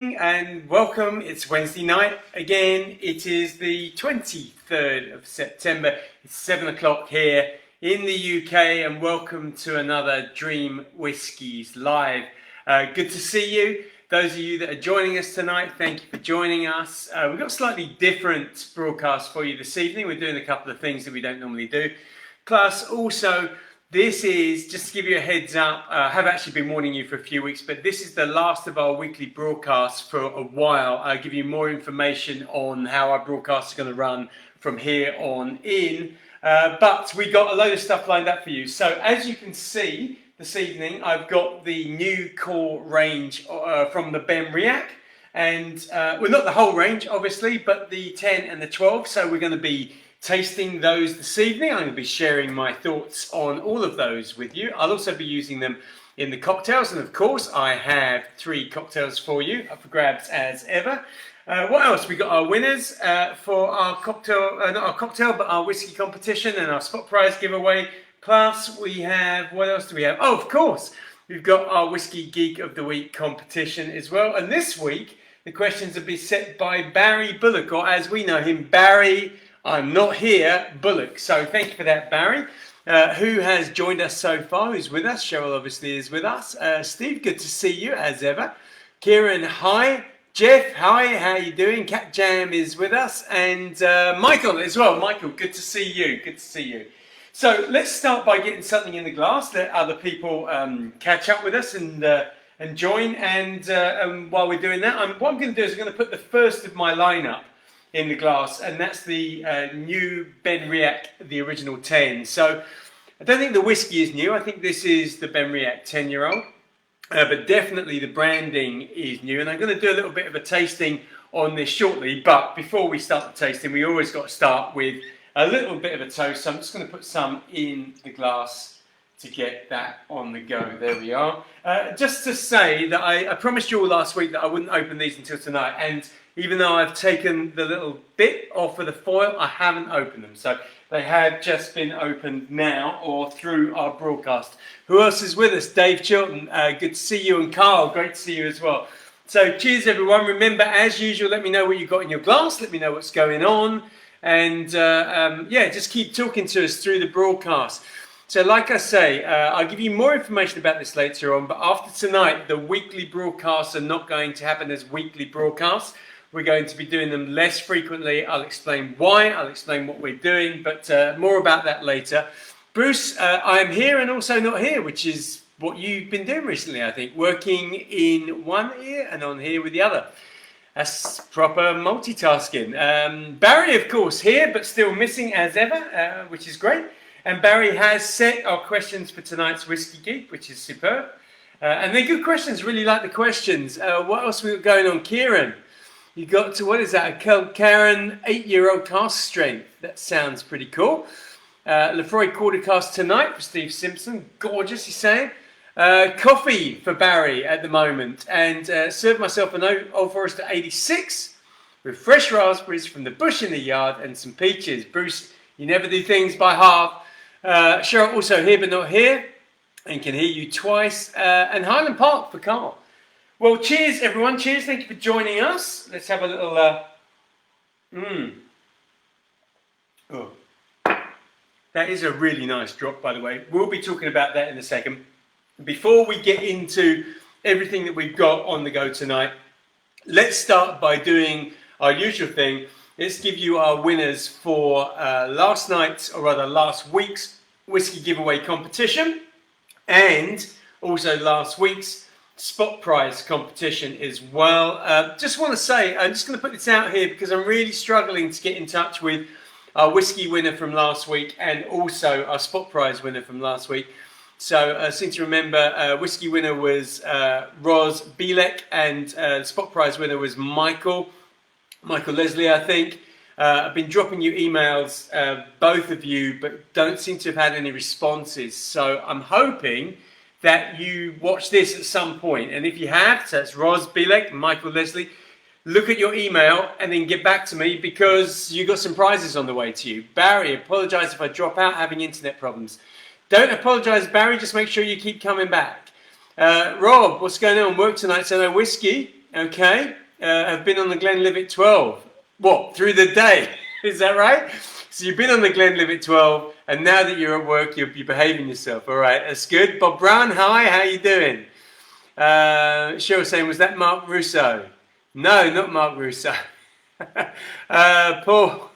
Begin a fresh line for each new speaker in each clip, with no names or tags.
And welcome. It's Wednesday night again. It is the 23rd of September. It's 7 o'clock here in the UK, and welcome to another Dream Whiskies Live. Good to see you. Those of you that are joining us tonight, thank you for joining us. We've got a slightly different broadcast for you this evening. We're doing a couple of things that we don't normally do. Plus, also, this is, just to give you a heads up, I have actually been warning you for a few weeks, but this is the last of our weekly broadcasts for a while. I'll give you more information on how our broadcasts are going to run from here on in. But we got a load of stuff lined up for you. So as you can see this evening, I've got the new core range from the Benriach. And, well, not the whole range, obviously, but the 10 and the 12. So we're going to be tasting those this evening. I'm going to be sharing my thoughts on all of those with you. I'll also be using them in the cocktails, and of course I have 3 cocktails for you up for grabs as ever. What else? We got our winners for our cocktail, not our cocktail, but our whiskey competition and our spot prize giveaway. Plus we have, what else do we have? Oh, of course, we've got our Whiskey Geek of the Week competition as well. And this week the questions will be set by Barry Bullock, or as we know him, Barry I'm Not Here Bullock. So thank you for that, Barry, who has joined us so far, who's with us. Cheryl obviously is with us. Steve, good to see you as ever. Kieran, hi. Jeff, hi, how you doing? Cat Jam is with us. And Michael as well. Michael, good to see you. Good to see you. So let's start by getting something in the glass. Let other people catch up with us and join. And while we're doing that, what I'm going to do is I'm going to put the first of my lineup in the glass, and that's the new Benriach, the original 10. So I don't think the whiskey is new. I think this is the Benriach 10-year-old, but definitely the branding is new, and I'm going to do a little bit of a tasting on this shortly. But before we start the tasting, we always got to start with a little bit of a toast. So I'm just going to put some in the glass to get that on the go. There we are. Just to say that I promised you all last week that I wouldn't open these until tonight, and even though I've taken the little bit off of the foil, I haven't opened them. So they have just been opened now, or through our broadcast. Who else is with us? Dave Chilton, good to see you, and Carl, great to see you as well. So cheers everyone. Remember, as usual, let me know what you've got in your glass. Let me know what's going on. And yeah, just keep talking to us through the broadcast. So like I say, I'll give you more information about this later on. But after tonight, the weekly broadcasts are not going to happen as weekly broadcasts. We're going to be doing them less frequently. I'll explain why, I'll explain what we're doing, but more about that later. Bruce, I am here and also not here, which is what you've been doing recently, I think. Working in one ear and on here with the other. That's proper multitasking. Barry, of course, here, but still missing as ever, which is great. And Barry has set our questions for tonight's Whiskey Geek, which is superb. And they're good questions, really like the questions. What else we got going on? Kieran? You got to, what is that? A Karen 8-year-old cask strength. That sounds pretty cool. Lefroy quarter cask tonight for Steve Simpson. Gorgeous, he's saying. Coffee for Barry at the moment. And served myself an Old Forester 86 with fresh raspberries from the bush in the yard and some peaches. Bruce, you never do things by half. Cheryl also here but not here. And can hear you twice. And Highland Park for Carl. Well, cheers, everyone. Cheers. Thank you for joining us. Let's have a little... Oh. That is a really nice drop, by the way. We'll be talking about that in a second. Before we get into everything that we've got on the go tonight, let's start by doing our usual thing. Let's give you our winners for last night's, or rather last week's, whiskey giveaway competition, and also last week's spot prize competition as well. Just want to say, I'm just going to put this out here because I'm really struggling to get in touch with our whiskey winner from last week and also our spot prize winner from last week. So since you remember, whiskey winner was Roz Bielek, and spot prize winner was Michael Leslie, I think. I've been dropping you emails, both of you, but don't seem to have had any responses. So I'm hoping that you watch this at some point. And if you have, so that's Roz Bielek, Michael Leslie, look at your email and then get back to me because you got some prizes on the way to you. Barry, apologise if I drop out having internet problems. Don't apologise, Barry, just make sure you keep coming back. Rob, what's going on? Work tonight, so no whiskey. okay, have been on the Glenlivet 12. What, through the day? Is that right? So you've been on the Glenlivet 12, and now that you're at work, you'll be behaving yourself. All right, that's good. Bob Brown, hi, how you doing? Cheryl saying, was that Mark Russo? No, not Mark Russo. Paul,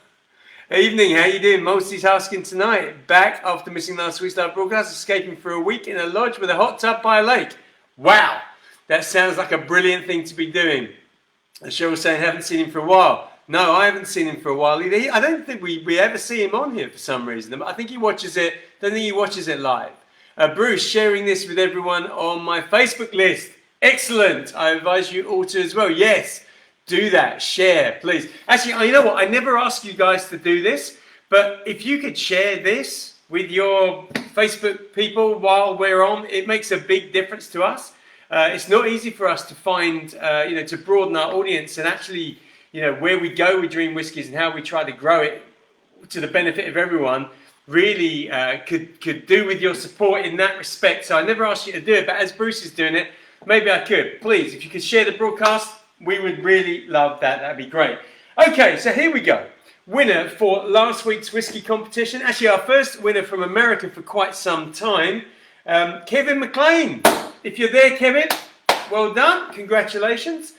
evening, how you doing? Multitasking tonight. Back after missing last week's live broadcast, escaping for a week in a lodge with a hot tub by a lake. Wow, that sounds like a brilliant thing to be doing. Cheryl saying, haven't seen him for a while. No, I haven't seen him for a while either. I don't think we ever see him on here for some reason. I think he watches it, don't think he watches it live. Bruce, sharing this with everyone on my Facebook list. Excellent. I advise you all to as well. Yes, do that. Share, please. Actually, you know what? I never ask you guys to do this, but if you could share this with your Facebook people while we're on, it makes a big difference to us. It's not easy for us to find, to broaden our audience and actually, where we go with Dream Whiskies and how we try to grow it to the benefit of everyone, really could do with your support in that respect. So I never asked you to do it, but as Bruce is doing it, maybe I could. Please, if you could share the broadcast, we would really love that. That'd be great. Okay, so here we go. Winner for last week's whiskey competition. Actually, our first winner from America for quite some time, Kevin McLean. If you're there, Kevin, well done. Congratulations.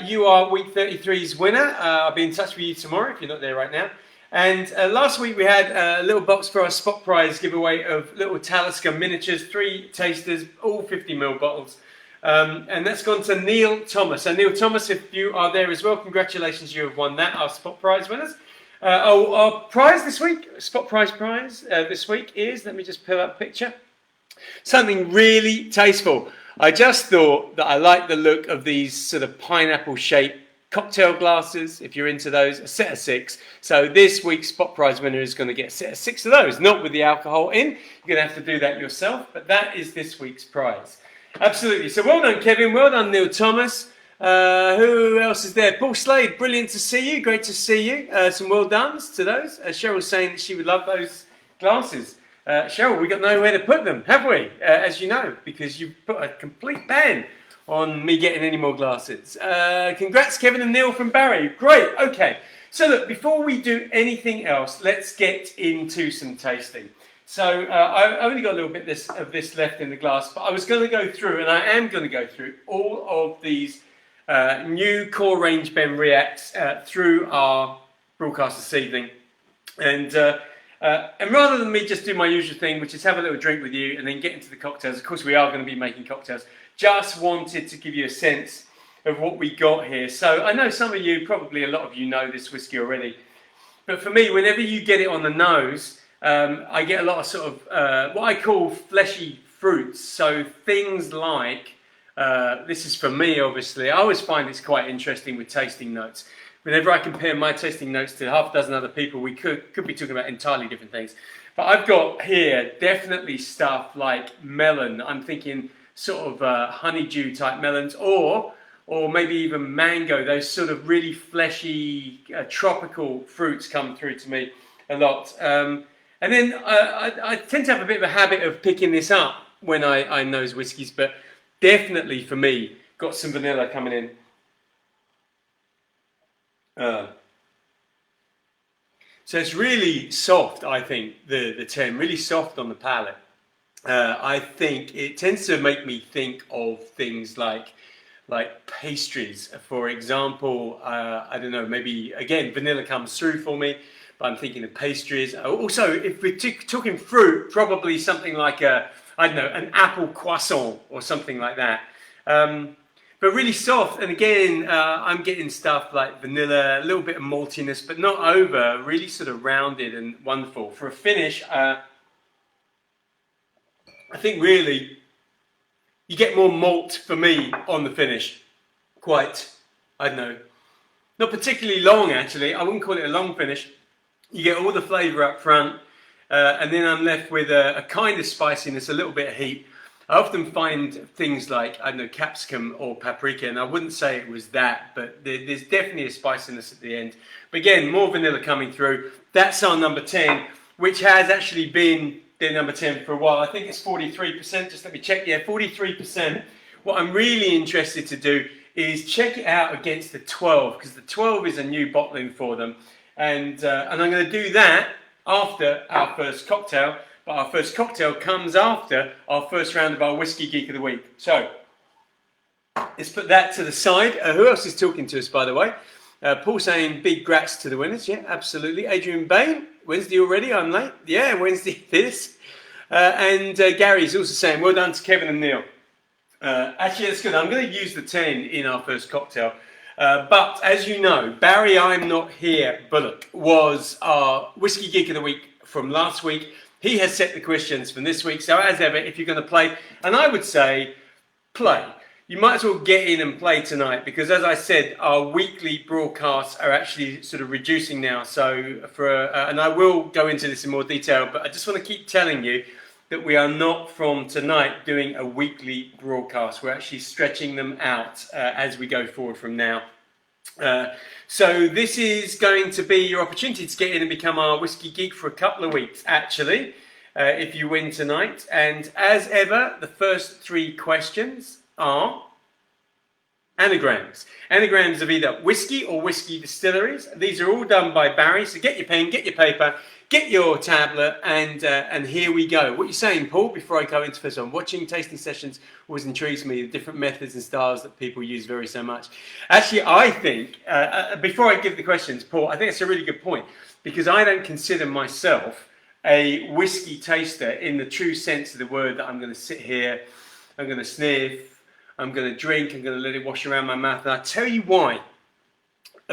You are week 33's winner. I'll be in touch with you tomorrow if you're not there right now. And last week we had a little box for our spot prize giveaway of little Talisker miniatures, 3 tasters, all 50ml bottles. And that's gone to Neil Thomas. So Neil Thomas, if you are there as well, congratulations, you have won that, our spot prize winners. Our prize this week, spot prize this week is, let me just pull up a picture, something really tasteful. I just thought that I like the look of these sort of pineapple shaped cocktail glasses, if you're into those, a set of 6. So this week's spot prize winner is going to get a set of 6 of those, not with the alcohol in. You're going to have to do that yourself, but that is this week's prize. Absolutely. So well done, Kevin. Well done, Neil Thomas. Who else is there? Paul Slade, brilliant to see you. Great to see you. Some well dones to those. Cheryl's saying that she would love those glasses. Cheryl, we got nowhere to put them, have we? As you know, because you put a complete ban on me getting any more glasses. Congrats, Kevin and Neil from Barry. Great. Okay. So look, before we do anything else, let's get into some tasting. So I've only got a little bit of this left in the glass, but I was going to go through, and I am going to go through all of these new core range Ben Reacts through our broadcast this evening. And rather than me just do my usual thing, which is have a little drink with you and then get into the cocktails, of course we are going to be making cocktails, just wanted to give you a sense of what we got here. So I know some of you, probably a lot of you know this whiskey already, but for me, whenever you get it on the nose, I get a lot of sort of what I call fleshy fruits. So things like, this is for me obviously, I always find it's quite interesting with tasting notes. Whenever I compare my tasting notes to half a dozen other people, we could be talking about entirely different things. But I've got here definitely stuff like melon. I'm thinking sort of honeydew type melons, or maybe even mango. Those sort of really fleshy tropical fruits come through to me a lot. And then I tend to have a bit of a habit of picking this up when I nose whiskies, but definitely for me, got some vanilla coming in. So it's really soft, I think, the 10, really soft on the palate. I think it tends to make me think of things like pastries. For example, I don't know, maybe, again, vanilla comes through for me, but I'm thinking of pastries. Also, if we're talking fruit, probably something like an apple croissant or something like that. But really soft, and again, I'm getting stuff like vanilla, a little bit of maltiness, but not over, really sort of rounded and wonderful. For a finish, I think really you get more malt for me on the finish. Quite, I don't know, not particularly long actually. I wouldn't call it a long finish. You get all the flavour up front, and then I'm left with a kind of spiciness, a little bit of heat. I often find things like, I don't know, capsicum or paprika, and I wouldn't say it was that, but there's definitely a spiciness at the end. But again, more vanilla coming through. That's our number 10, which has actually been their number 10 for a while. I think it's 43%, just let me check. Yeah, 43%. What I'm really interested to do is check it out against the 12, because the 12 is a new bottling for them. And I'm going to do that after our first cocktail. But our first cocktail comes after our first round of our Whiskey Geek of the Week. So let's put that to the side. Who else is talking to us, by the way? Paul saying big grats to the winners. Yeah, absolutely. Adrian Bain, Wednesday already, I'm late. Yeah, Wednesday it is. And Gary's also saying well done to Kevin and Neil. Actually, that's good. I'm going to use the 10 in our first cocktail. But as you know, Barry I'm Not Here Bullock was our Whiskey Geek of the Week from last week. He has set the questions from this week. So as ever, if you're going to play, and I would say play. You might as well get in and play tonight, because as I said, our weekly broadcasts are actually sort of reducing now. So and I will go into this in more detail, but I just want to keep telling you that we are not from tonight doing a weekly broadcast. We're actually stretching them out as we go forward from now. So this is going to be your opportunity to get in and become our Whiskey Geek for a couple of weeks, actually, if you win tonight. And as ever, the first 3 questions are anagrams. Anagrams of either whiskey or whiskey distilleries. These are all done by Barry, so get your pen, get your paper, get your tablet, and here we go. What are you saying, Paul, before I go into this one? Watching tasting sessions always intrigues me, the different methods and styles that people use very so much. Actually, I think, before I give the questions, Paul, I think it's a really good point, because I don't consider myself a whiskey taster in the true sense of the word, that I'm going to sit here, I'm going to sniff, I'm going to drink, I'm going to let it wash around my mouth. And I'll tell you why.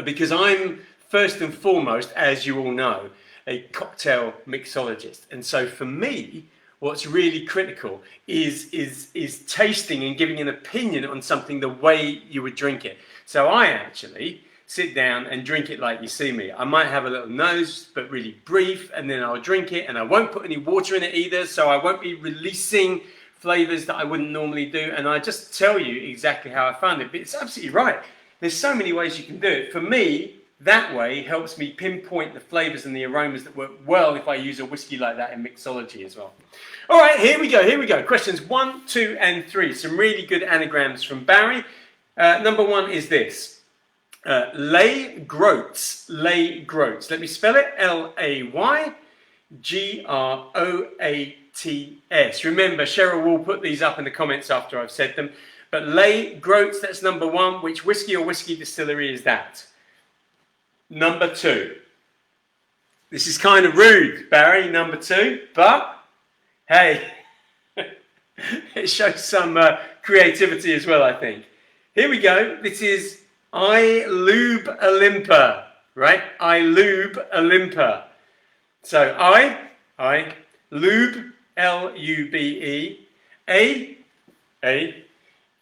Because I'm, first and foremost, as you all know, a cocktail mixologist. And so for me, what's really critical is tasting and giving an opinion on something the way you would drink it. So I actually sit down and drink it like you see me. I might have a little nose, but really brief, and then I'll drink it, and I won't put any water in it either, so I won't be releasing flavors that I wouldn't normally do, and I just tell you exactly how I found it. But it's absolutely right. There's so many ways you can do it. For me, that way helps me pinpoint the flavors and the aromas that work well if I use a whiskey like that in mixology as well. All right, here we go. Questions 1, 2, and 3. Some really good anagrams from Barry. Number 1 is this. Lay Groats. Lay Groats. Let me spell it. L-A-Y-G-R-O-A-T-S. Remember, Cheryl will put these up in the comments after I've said them. But Lay Groats, that's number 1. Which whiskey or whiskey distillery is that? Number 2. This is kind of rude, Barry, number 2. But, hey, it shows some creativity as well, I think. Here we go. This is I Lube Olympia, right? I Lube Olympia. So I Lube, L-U-B-E, A,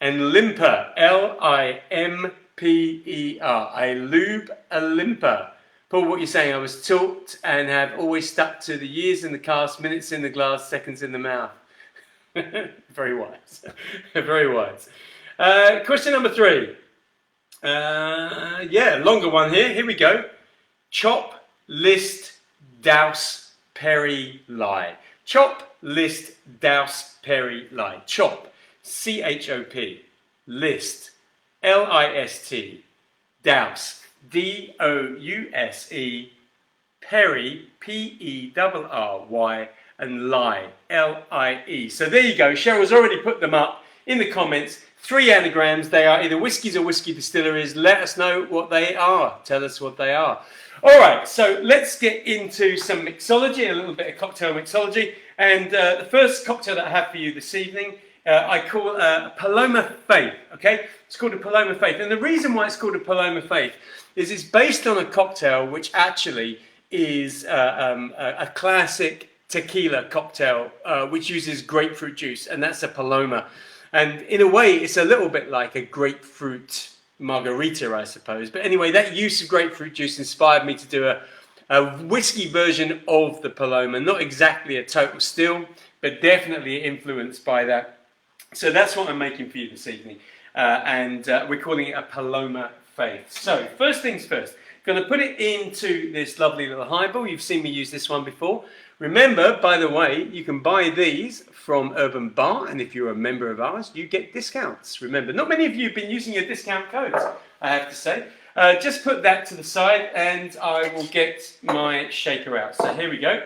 and Limper, L-I-M-P-E-R. I Lube Olympia. Paul, what you're saying? I was taught and have always stuck to the years in the cast, minutes in the glass, seconds in the mouth. Very wise. Very wise. Question number 3. Longer one here. Here we go. Chop, list, douse, perry, lie. Chop, list, douse, perry, lie. Chop, C-H-O-P. List, L-I-S-T. Douse, D-O-U-S-E. Perry, P-E-R-R-Y. And lie, L-I-E. So there you go. Cheryl's already put them up in the comments. 3 anagrams. They are either whiskies or whiskey distilleries. Let us know what they are. Tell us what they are. All right, so let's get into some mixology, a little bit of cocktail mixology. And the first cocktail that I have for you this evening, I call Paloma Faith, okay? It's called a Paloma Faith. And the reason why it's called a Paloma Faith is it's based on a cocktail which actually is a classic tequila cocktail which uses grapefruit juice, and that's a Paloma. And in a way, it's a little bit like a grapefruit margarita, I suppose. But anyway, that use of grapefruit juice inspired me to do a whiskey version of the Paloma. Not exactly a total still, but definitely influenced by that. So that's what I'm making for you this evening. And we're calling it a Paloma faith. So first things first, going to put it into this lovely little highball. You've seen me use this one before. Remember, by the way, you can buy these from Urban Bar, and if you're a member of ours, you get discounts. Remember, not many of you have been using your discount codes, I have to say. Just put that to the side, and I will get my shaker out. So here we go.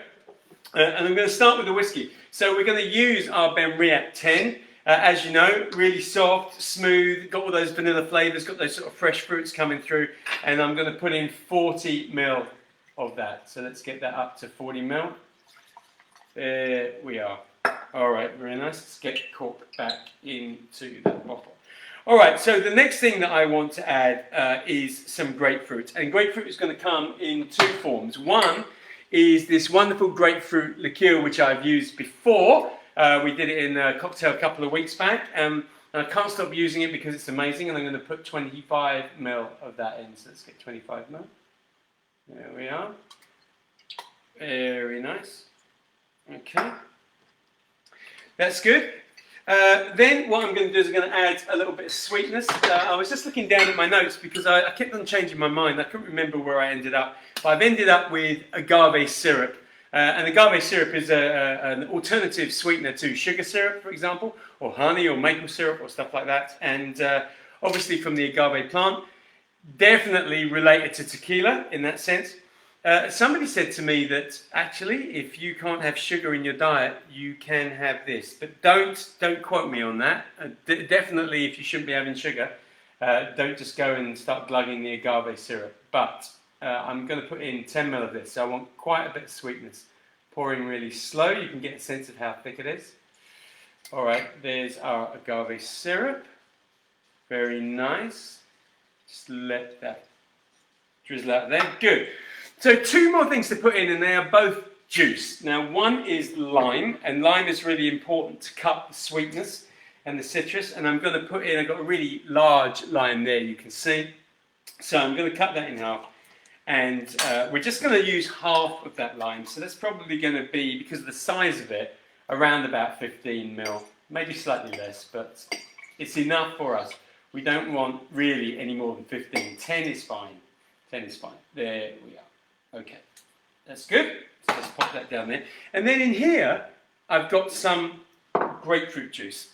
And I'm going to start with the whiskey. So we're going to use our Benriach 10. As you know, really soft, smooth, got all those vanilla flavours, got those sort of fresh fruits coming through. And I'm going to put in 40 ml of that. So let's get that up to 40 ml. There we are. All right, very nice. Let's get the cork back into that bottle. All right, so the next thing that I want to add is some grapefruit. And grapefruit is going to come in two forms. One is this wonderful grapefruit liqueur, which I've used before. We did it in a cocktail a couple of weeks back. And I can't stop using it because it's amazing. And I'm going to put 25 ml of that in. So let's get 25 ml. There we are. Very nice. Okay, that's good. Then what I'm going to do is I'm going to add a little bit of sweetness. I was just looking down at my notes because I kept on changing my mind. I couldn't remember where I ended up. But I've ended up with agave syrup. And agave syrup is an alternative sweetener to sugar syrup, for example, or honey or maple syrup or stuff like that. And obviously from the agave plant, definitely related to tequila in that sense. Somebody said to me that actually, if you can't have sugar in your diet, you can have this. But don't quote me on that. Definitely, if you shouldn't be having sugar, don't just go and start glugging the agave syrup. But I'm going to put in 10 ml of this. So I want quite a bit of sweetness. Pouring really slow. You can get a sense of how thick it is. All right, there's our agave syrup. Very nice. Just let that drizzle out there. Good. So two more things to put in, and they are both juice. Now, one is lime, and lime is really important to cut the sweetness and the citrus. And I'm going to put in, I've got a really large lime there, you can see. So I'm going to cut that in half, and we're just going to use half of that lime. So that's probably going to be, because of the size of it, around about 15 ml, maybe slightly less, but it's enough for us. We don't want really any more than 15. 10 is fine. 10 is fine. There we are. Okay, that's good. So let's pop that down there. And then in here, I've got some grapefruit juice.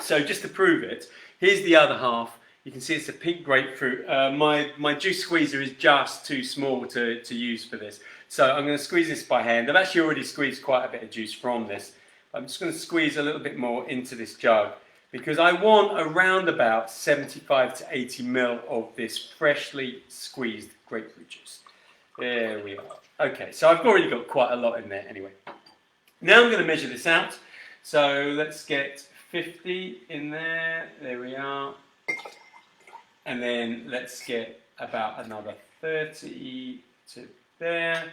So just to prove it, here's the other half. You can see it's a pink grapefruit. My juice squeezer is just too small to use for this. So I'm going to squeeze this by hand. I've actually already squeezed quite a bit of juice from this. I'm just going to squeeze a little bit more into this jug because I want around about 75 to 80 ml of this freshly squeezed grapefruit juice. There we are. Okay, so I've already got quite a lot in there anyway. Now I'm going to measure this out. So let's get 50 in there. There we are. And then let's get about another 30 to there.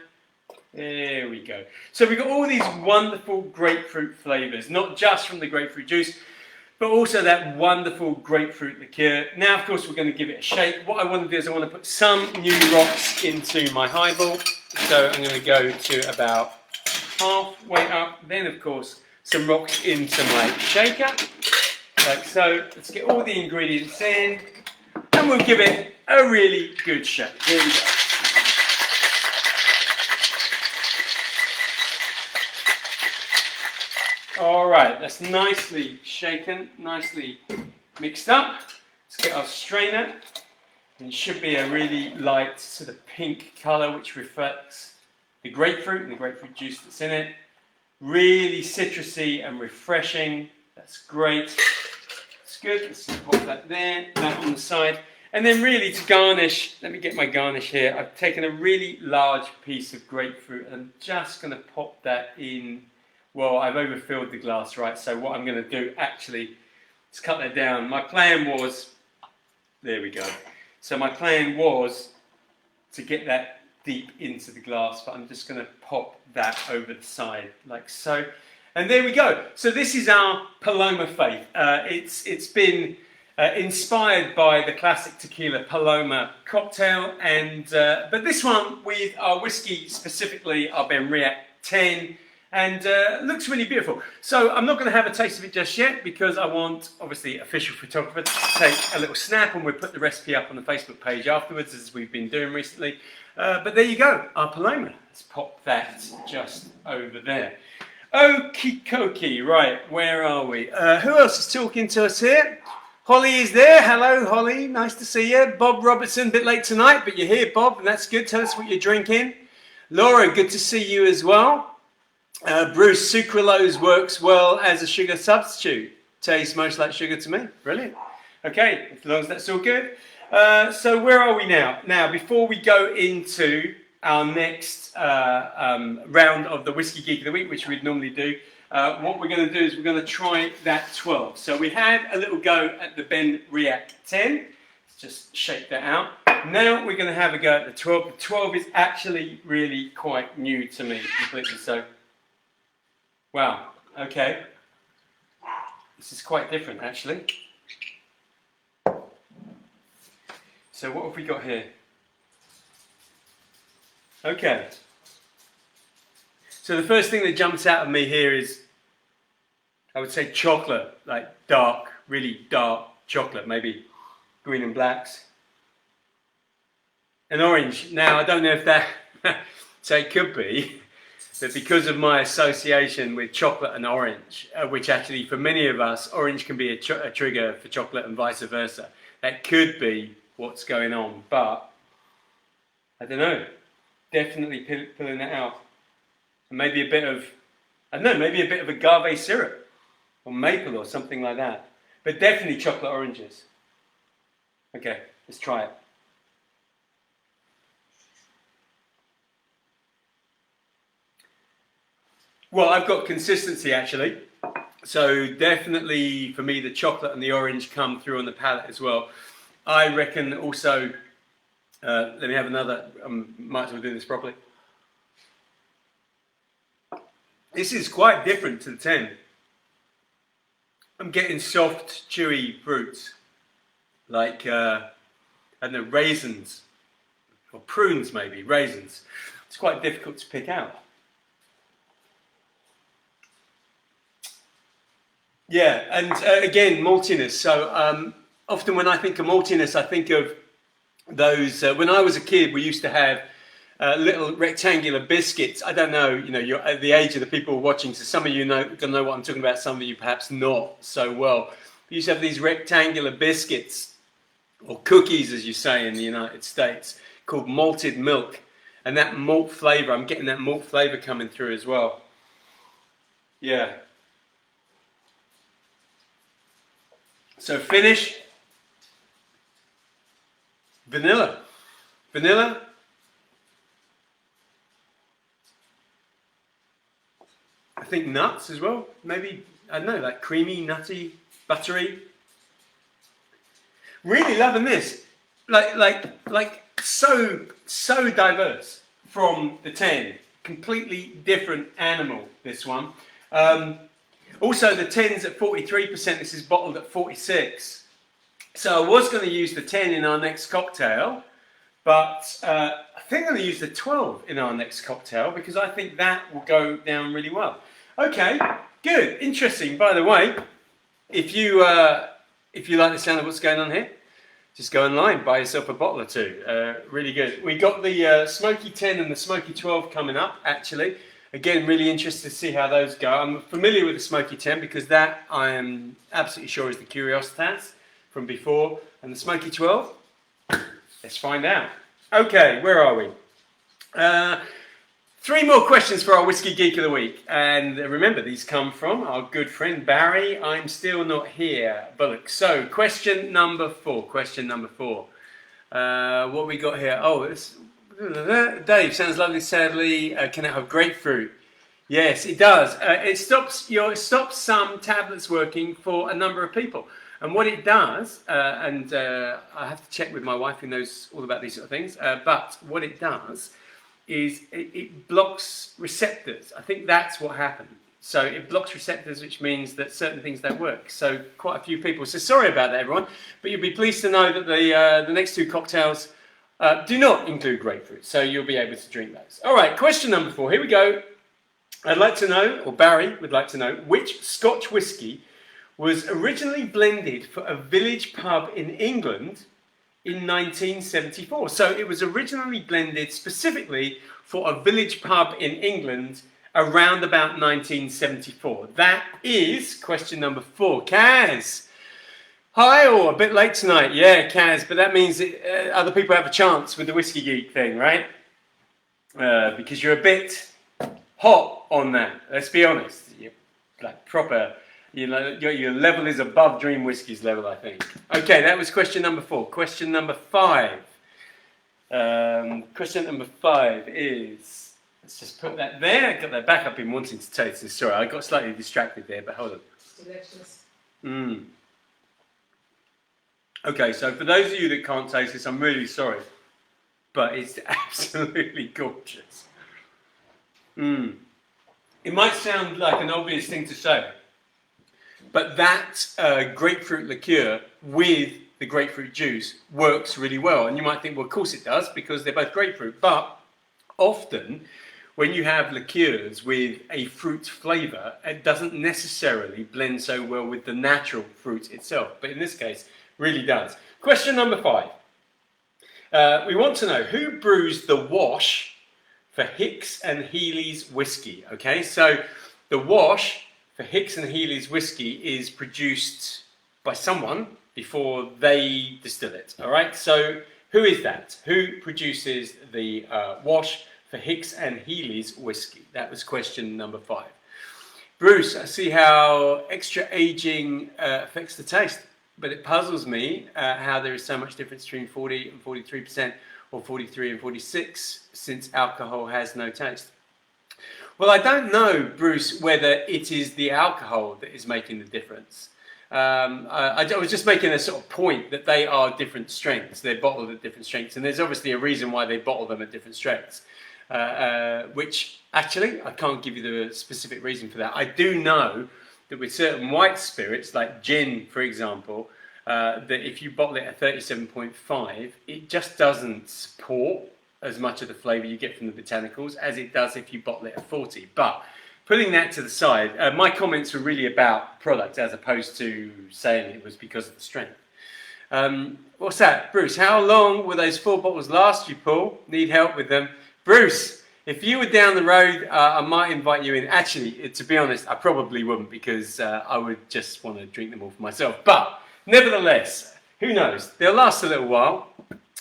There we go. So we've got all these wonderful grapefruit flavours, not just from the grapefruit juice, but also that wonderful grapefruit liqueur. Now, of course, we're going to give it a shake. What I want to do is I want to put some new rocks into my highball. So I'm going to go to about halfway up. Then, of course, some rocks into my shaker, like so. Let's get all the ingredients in, and we'll give it a really good shake. Here we go. All right, that's nicely shaken, nicely mixed up. Let's get our strainer. It should be a really light sort of pink colour which reflects the grapefruit and the grapefruit juice that's in it. Really citrusy and refreshing. That's great. It's good. Let's just pop that there, that on the side. And then really to garnish, let me get my garnish here. I've taken a really large piece of grapefruit and I'm just going to pop that in. Well, I've overfilled the glass, right? So what I'm going to do actually is cut that down. My plan was, there we go. So my plan was to get that deep into the glass, but I'm just going to pop that over the side like so. And there we go. So this is our Paloma Faith. It's been inspired by the classic tequila Paloma cocktail, and but this one with our whiskey, specifically our Benriach 10. and looks really beautiful. So I'm not going to have a taste of it just yet because I want, obviously, official photographer to take a little snap, and we'll put the recipe up on the Facebook page afterwards, as we've been doing recently. But there you go, our Paloma. Let's pop that just over there. Okie dokie, right, where are we? Who else is talking to us here? Holly is there. Hello, Holly. Nice to see you. Bob Robertson, a bit late tonight, but you're here, Bob, and that's good. Tell us what you're drinking. Laura, good to see you as well. Bruce, sucralose works well as a sugar substitute. Tastes most like sugar to me. Brilliant. Okay, as long as that's all good. So where are we now? Now, before we go into our next round of the Whiskey Geek of the Week, which we'd normally do, what we're going to do is we're going to try that 12. So we had a little go at the Ben Riach 10. Let's just shake that out. Now we're going to have a go at the 12. The 12 is actually really quite new to me completely. So, wow, okay. This is quite different actually. So what have we got here? Okay. So the first thing that jumps out of me here is, I would say chocolate, like dark, really dark chocolate, maybe green and blacks. And orange. Now, I don't know if that, so it could be that because of my association with chocolate and orange, which actually for many of us, orange can be a trigger for chocolate and vice versa. That could be what's going on, but I don't know. Definitely pulling that out. And maybe a bit of, I don't know, maybe a bit of agave syrup or maple or something like that. But definitely chocolate oranges. Okay, let's try it. Well, I've got consistency actually. So definitely for me the chocolate and the orange come through on the palate as well. I reckon also, let me have another, might as well do this properly. This is quite different to the 10. I'm getting soft, chewy fruits, like, I don't know, raisins, or prunes maybe, raisins. It's quite difficult to pick out. Yeah, and again, maltiness. So often when I think of maltiness, I think of those, when I was a kid, we used to have little rectangular biscuits. I don't know, you're at the age of the people watching, so some of you gonna know what I'm talking about, some of you perhaps not so well. We used to have these rectangular biscuits, or cookies as you say in the United States, called malted milk. And that malt flavour, I'm getting that malt flavour coming through as well. Yeah. So finish, vanilla. Vanilla. I think nuts as well, maybe, I don't know, like creamy, nutty, buttery. Really loving this. Like so diverse from the 10. Completely different animal, this one. Also, the 10's at 43%, this is bottled at 46. So I was going to use the 10 in our next cocktail, but I think I'm going to use the 12 in our next cocktail because I think that will go down really well. Okay, good, interesting. By the way, if you like the sound of what's going on here, just go online, buy yourself a bottle or two. Really good. We got the Smoky 10 and the Smoky 12 coming up, actually. Again, really interested to see how those go. I'm familiar with the Smoky 10 because that I am absolutely sure is the Curiositas from before. And the Smoky 12, let's find out. Okay, where are we? 3 more questions for our Whiskey Geek of the Week. And remember, these come from our good friend Barry. I'm still not here, Bullock. So, question number 4. What we got here? Oh, it's... Dave, sounds lovely. Sadly, can it have grapefruit? Yes, it does. It stops some tablets working for a number of people. And what it does, and I have to check with my wife who knows all about these sort of things, but what it does is it blocks receptors. I think that's what happened. So it blocks receptors, which means that certain things don't work. So quite a few people. So sorry about that, everyone. But you'll be pleased to know that the next 2 cocktails do not include grapefruit, so you'll be able to drink those. All right, question number 4. Here we go. I'd like to know, or Barry would like to know, which Scotch whisky was originally blended for a village pub in England in 1974. So it was originally blended specifically for a village pub in England around about 1974. That is question number 4. Kaz. Hi, all. A bit late tonight. Yeah, Kaz, but that means that, other people have a chance with the Whiskey Geek thing, right? Because you're a bit hot on that. Let's be honest. You're like proper, you know, your level is above Dream Whiskey's level, I think. Okay, that was question number 4. Question number 5. Question number 5 is, let's just put that there. I got that back. I've been wanting to taste this. Sorry, I got slightly distracted there, but hold on.
It's delicious.
Okay, so for those of you that can't taste this, I'm really sorry, but it's absolutely gorgeous. It might sound like an obvious thing to say, but that grapefruit liqueur with the grapefruit juice works really well. And you might think, well, of course it does, because they're both grapefruit. But often, when you have liqueurs with a fruit flavour, it doesn't necessarily blend so well with the natural fruit itself. But in this case, really does. Question number 5. We want to know who brews the wash for Hicks and Healy's whiskey. Okay, so the wash for Hicks and Healy's whiskey is produced by someone before they distill it. All right, so who is that? Who produces the wash for Hicks and Healy's whiskey? That was question number 5. Bruce, I see how extra aging affects the taste. But it puzzles me how there is so much difference between 40 and 43%, or 43 and 46, since alcohol has no taste. Well, I don't know, Bruce, whether it is the alcohol that is making the difference. I was just making a sort of point that they are different strengths. They're bottled at different strengths, and there's obviously a reason why they bottle them at different strengths. Which, actually, I can't give you the specific reason for that. I do know that with certain white spirits, like gin, for example, that if you bottle it at 37.5, it just doesn't support as much of the flavour you get from the botanicals as it does if you bottle it at 40. But putting that to the side, my comments were really about product as opposed to saying it was because of the strength. What's that? Bruce, how long will those 4 bottles last you, Paul? Need help with them? Bruce, if you were down the road, I might invite you in. Actually, to be honest, I probably wouldn't, because I would just want to drink them all for myself. But nevertheless, who knows? They'll last a little while.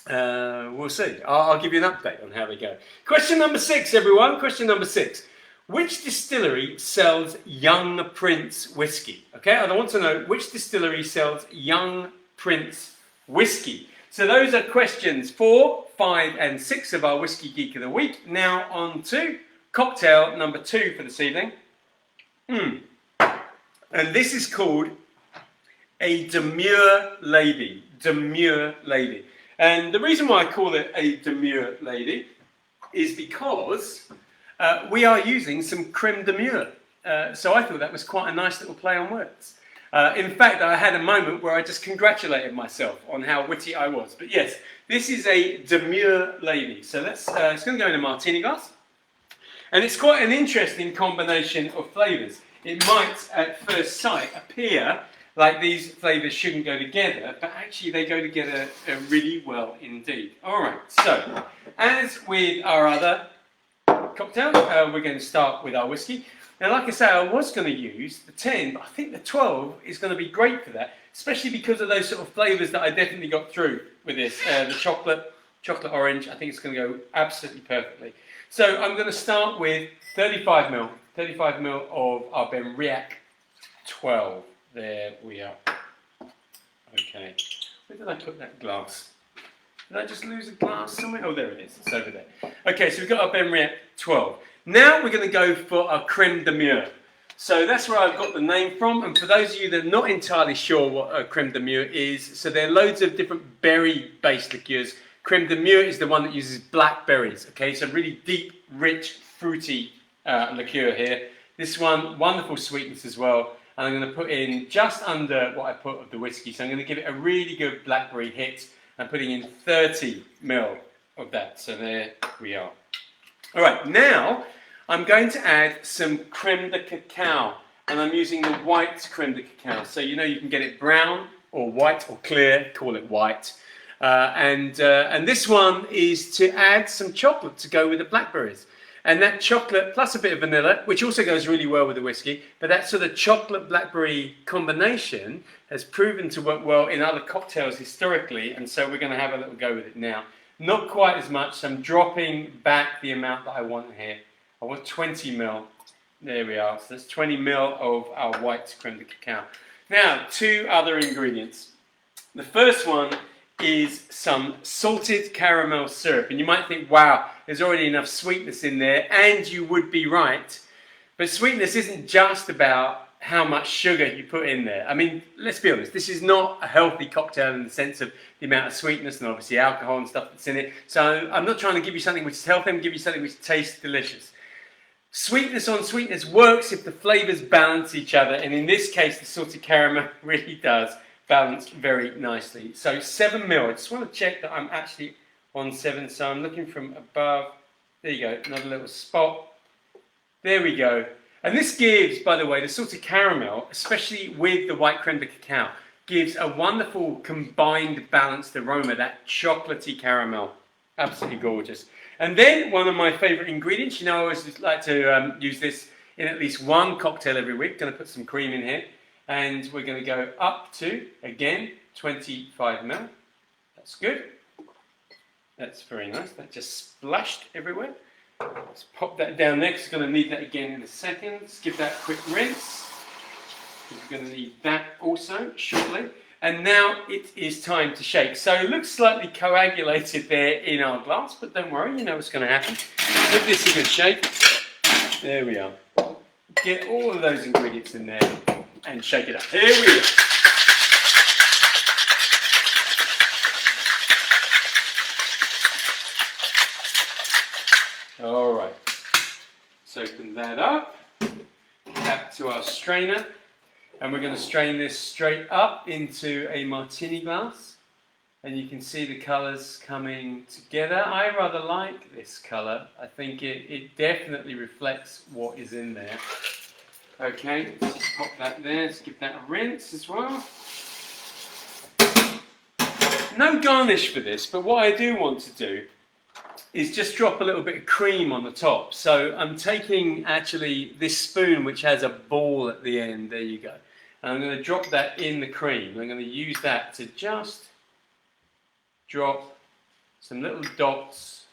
We'll see. I'll give you an update on how they go. Question number 6, everyone. Question number 6. Which distillery sells Young Prince whiskey? Okay, I want to know which distillery sells Young Prince whiskey. So those are questions 4, 5 and 6 of our Whiskey Geek of the Week. Now on to cocktail number 2 for this evening. And this is called a demure lady. Demure lady. And the reason why I call it a demure lady is because we are using some creme de mure. So I thought that was quite a nice little play on words. In fact, I had a moment where I just congratulated myself on how witty I was. But yes, this is a demure lady. So it's going to go in a martini glass. And it's quite an interesting combination of flavours. It might, at first sight, appear like these flavours shouldn't go together, but actually they go together really well indeed. All right, so as with our other cocktail, we're going to start with our whiskey. Now, like I say, I was going to use the 10, but I think the 12 is going to be great for that, especially because of those sort of flavours that I definitely got through with this. The chocolate orange, I think it's going to go absolutely perfectly. So I'm going to start with 35ml of our Benriach 12. There we are. Okay, where did I put that glass? Did I just lose a glass somewhere? Oh, there it is. It's over there. Okay, so we've got our Benriach 12. Now we're going to go for our creme de mure. So that's where I've got the name from. And for those of you that are not entirely sure what a creme de mure is, so there are loads of different berry-based liqueurs. Creme de mure is the one that uses blackberries. Okay, so really deep, rich, fruity liqueur here. This one, wonderful sweetness as well. And I'm going to put in just under what I put of the whiskey. So I'm going to give it a really good blackberry hit. I'm putting in 30ml of that. So there we are. All right, now I'm going to add some creme de cacao, and I'm using the white creme de cacao. So you know you can get it brown or white or clear, call it white. And this one is to add some chocolate to go with the blackberries. And that chocolate plus a bit of vanilla, which also goes really well with the whiskey, but that sort of chocolate blackberry combination has proven to work well in other cocktails historically, and so we're going to have a little go with it now. Not quite as much, so I'm dropping back the amount that I want here. I want 20 ml. There we are. So that's 20 ml of our white creme de cacao. Now, two other ingredients. The first one is some salted caramel syrup. And you might think, wow, there's already enough sweetness in there, and you would be right. But sweetness isn't just about how much sugar you put in there. I mean, let's be honest, this is not a healthy cocktail in the sense of the amount of sweetness and obviously alcohol and stuff that's in it. So I'm not trying to give you something which is healthy, I'm going to give you something which tastes delicious. Sweetness on sweetness works if the flavors balance each other, and in this case the salted caramel really does balance very nicely. So 7 ml. I just want to check that I'm actually on 7, so I'm looking from above. There you go, another little spot. There we go. And this gives, by the way, the salted caramel, especially with the white creme de cacao, gives a wonderful combined balanced aroma, that chocolatey caramel. Absolutely gorgeous. And then one of my favorite ingredients, you know I always like to use this in at least one cocktail every week. Going to put some cream in here. And we're going to go up to, again, 25 ml. That's good. That's very nice. That just splashed everywhere. Let's pop that down there, because we're going to need that again in a second. Let's give that a quick rinse. We're going to need that also shortly. And now it is time to shake. So it looks slightly coagulated there in our glass, but don't worry, you know what's going to happen. Give this a good shake. There we are. Get all of those ingredients in there and shake it up. Here we go. All right. So open that up. Back to our strainer. And we're going to strain this straight up into a martini glass. And you can see the colours coming together. I rather like this colour. I think it definitely reflects what is in there. Okay, let's just pop that there. Let's give that a rinse as well. No garnish for this, but what I do want to do is just drop a little bit of cream on the top. So I'm taking actually this spoon which has a ball at the end. There you go. And I'm going to drop that in the cream. I'm going to use that to just drop some little dots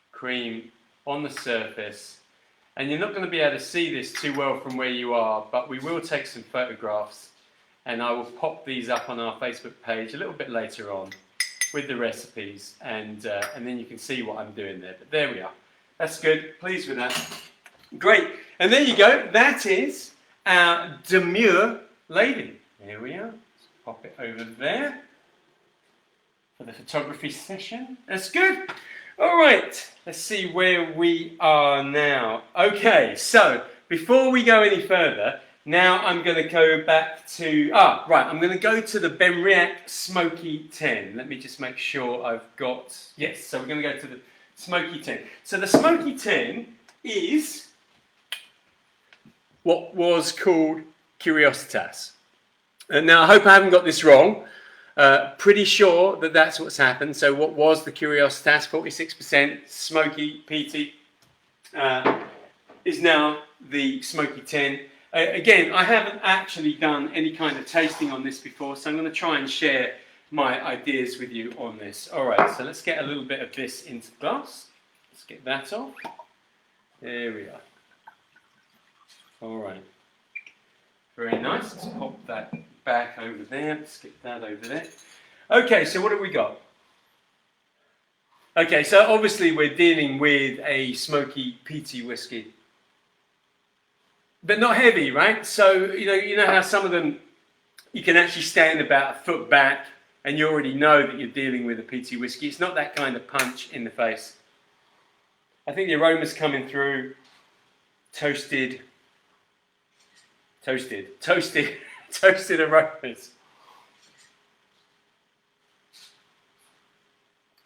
of cream on the surface. And you're not going to be able to see this too well from where you are, but we will take some photographs and I will pop these up on our Facebook page a little bit later on with the recipes, and then you can see what I'm doing there. But there we are. That's good. Pleased with that. Great. And there you go. That is our demure lady. There we are. Let's pop it over there for the photography session. That's good. All right, let's see where we are now. Okay, so before we go any further, now I'm going to go back to, I'm going to go to the Benriach Smoky 10. Let me just make sure I've got, yes, so we're going to go to the Smoky 10. So the Smoky 10 is what was called Curiositas. And now I hope I haven't got this wrong. Pretty sure that that's what's happened. So what was the Curiositas, 46% smoky, peaty, is now the Smoky 10. Again, I haven't actually done any kind of tasting on this before, so I'm going to try and share my ideas with you on this. All right, so let's get a little bit of this into the glass. Let's get that off. There we are. All right. Very nice. Let's pop that back over there. Let's get that over there. Okay, so what have we got? Okay, so obviously we're dealing with a smoky, peaty whiskey. But not heavy, right? So, you know how some of them, you can actually stand about a foot back and you already know that you're dealing with a peaty whiskey. It's not that kind of punch in the face. I think the aroma's coming through. Toasted aromas.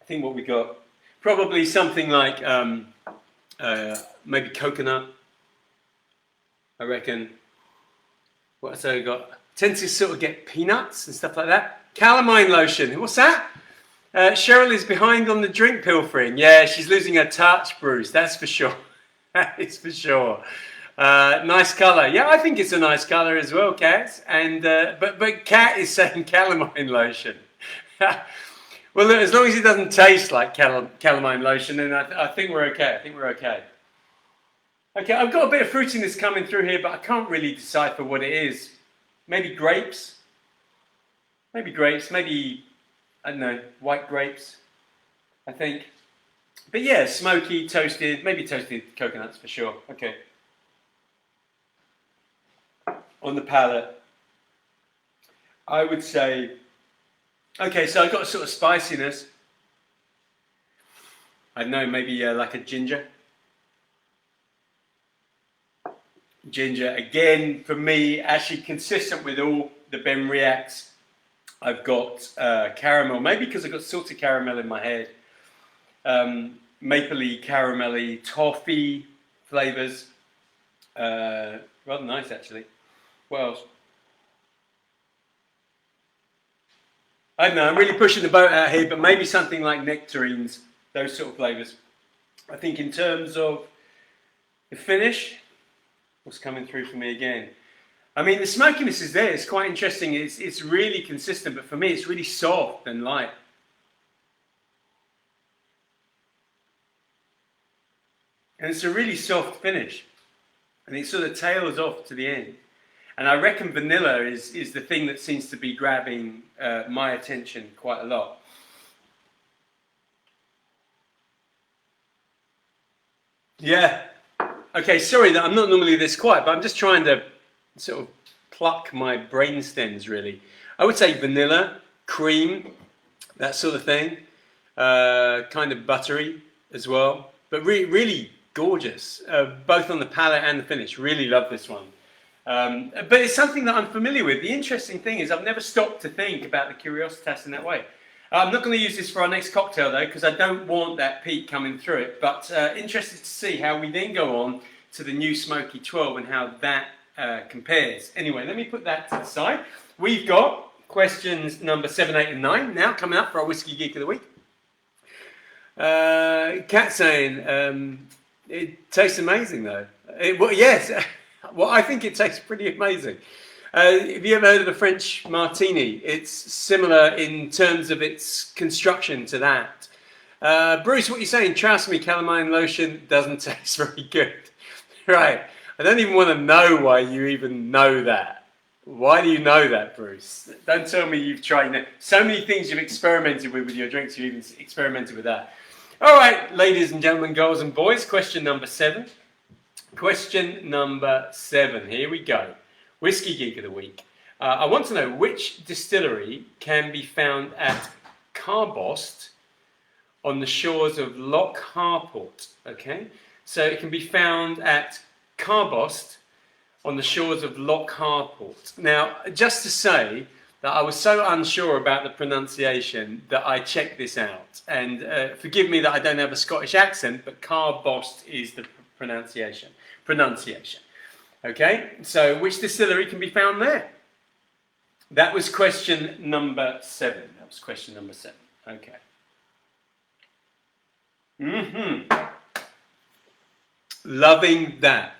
I think what we got, probably something like maybe coconut, I reckon. What else have I got? Tend to sort of get peanuts and stuff like that. Calamine lotion. What's that? Cheryl is behind on the drink pilfering. Yeah, she's losing her touch, Bruce. That's for sure. That is for sure. Nice colour. Yeah, I think it's a nice colour as well, Kat. And but Kat is saying calamine lotion. Well, look, as long as it doesn't taste like calamine lotion, then I think we're okay. I think we're okay. Okay, I've got a bit of fruitiness coming through here, but I can't really decipher what it is. Maybe grapes. Maybe grapes. Maybe, I don't know, white grapes, I think. But yeah, smoky, toasted, maybe toasted coconuts for sure. Okay. On the palate, I would say, okay, so I've got a sort of spiciness. I don't know, maybe like a ginger. Ginger, again, for me, actually consistent with all the Ben Reacts. I've got caramel, maybe because I've got salted caramel in my head. Mapley, caramelly, toffee flavours. Rather nice, actually. What else? I don't know, I'm really pushing the boat out here, but maybe something like nectarines, those sort of flavours. I think in terms of the finish, what's coming through for me again? I mean, the smokiness is there. It's quite interesting. It's really consistent, but for me, it's really soft and light. And it's a really soft finish. And it sort of tails off to the end. And I reckon vanilla is the thing that seems to be grabbing my attention quite a lot. Yeah. Okay, sorry that I'm not normally this quiet, but I'm just trying to sort of pluck my brain stems, really. I would say vanilla, cream, that sort of thing. Kind of buttery as well. But really gorgeous, both on the palate and the finish. Really love this one. But it's something that I'm familiar with. The interesting thing is I've never stopped to think about the Curiositas in that way. I'm not going to use this for our next cocktail though, because I don't want that peat coming through it. But interested to see how we then go on to the new Smoky 12 and how that compares. Anyway, let me put that to the side. We've got questions number 7, 8 and 9 now coming up for our Whiskey Geek of the Week. Kat saying, it tastes amazing though. Well, yes, well, I think it tastes pretty amazing. Have you ever heard of the French martini? It's similar in terms of its construction to that. Bruce, what you're saying, trust me, calamine lotion doesn't taste very good. Right, I don't even want to know why you even know that. Why do you know that, Bruce? Don't tell me you've tried so many things you've experimented with your drinks, you've even experimented with that. All right, ladies and gentlemen, girls and boys, question number 7. Question number 7, here we go. Whiskey Geek of the Week. I want to know which distillery can be found at Carbost on the shores of Loch Harport. Okay, so it can be found at Carbost on the shores of Loch Harport. Now, just to say that I was so unsure about the pronunciation that I checked this out. And forgive me that I don't have a Scottish accent, but Carbost is the pronunciation. Okay, so which distillery can be found there? That was question number 7. Okay. Loving that.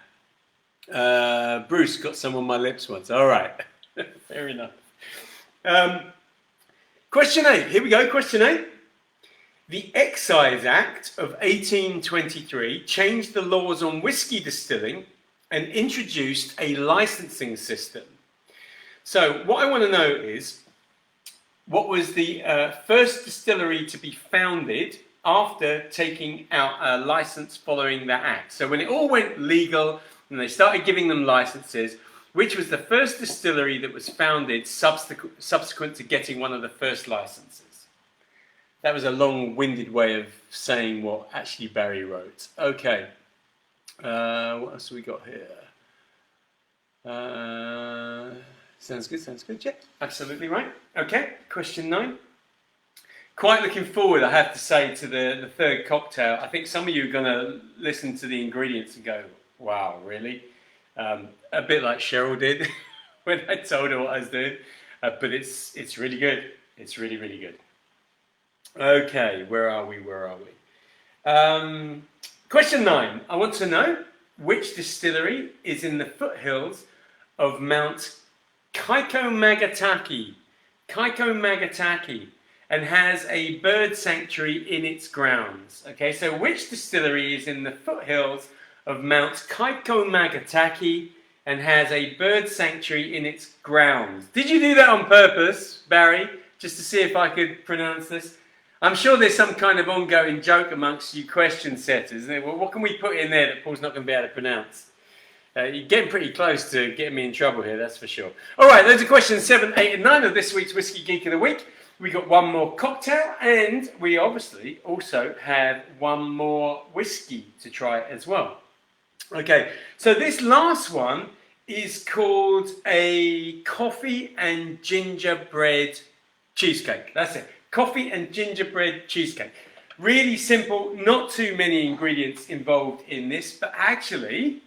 Bruce got some on my lips once. All right. Fair enough. Question 8. Here we go. Question 8. The Excise Act of 1823 changed the laws on whiskey distilling and introduced a licensing system. So what I want to know is, what was the first distillery to be founded after taking out a license following that act? So when it all went legal and they started giving them licenses, which was the first distillery that was founded subsequent to getting one of the first licenses? That was a long-winded way of saying what actually Barry wrote. Okay. What else have we got here? Sounds good. Yeah, absolutely right. Okay, question 9. Quite looking forward, I have to say, to the third cocktail. I think some of you are going to listen to the ingredients and go, wow, really? A bit like Cheryl did when I told her what I was doing. But it's really good. It's really, really good. Okay, where are we? Where are we? Question 9. I want to know which distillery is in the foothills of Mount Kaiko Magataki, and has a bird sanctuary in its grounds. Okay, so which distillery is in the foothills of Mount Kaiko Magataki and has a bird sanctuary in its grounds? Did you do that on purpose, Barry, just to see if I could pronounce this? I'm sure there's some kind of ongoing joke amongst you question setters. Well, what can we put in there that Paul's not going to be able to pronounce? You're getting pretty close to getting me in trouble here, that's for sure. All right, those are questions 7, 8, and 9 of this week's Whiskey Geek of the Week. We got one more cocktail, and we obviously also have one more whiskey to try as well. Okay, so this last one is called a coffee and gingerbread cheesecake. That's it. Coffee and gingerbread cheesecake. Really simple, not too many ingredients involved in this, but actually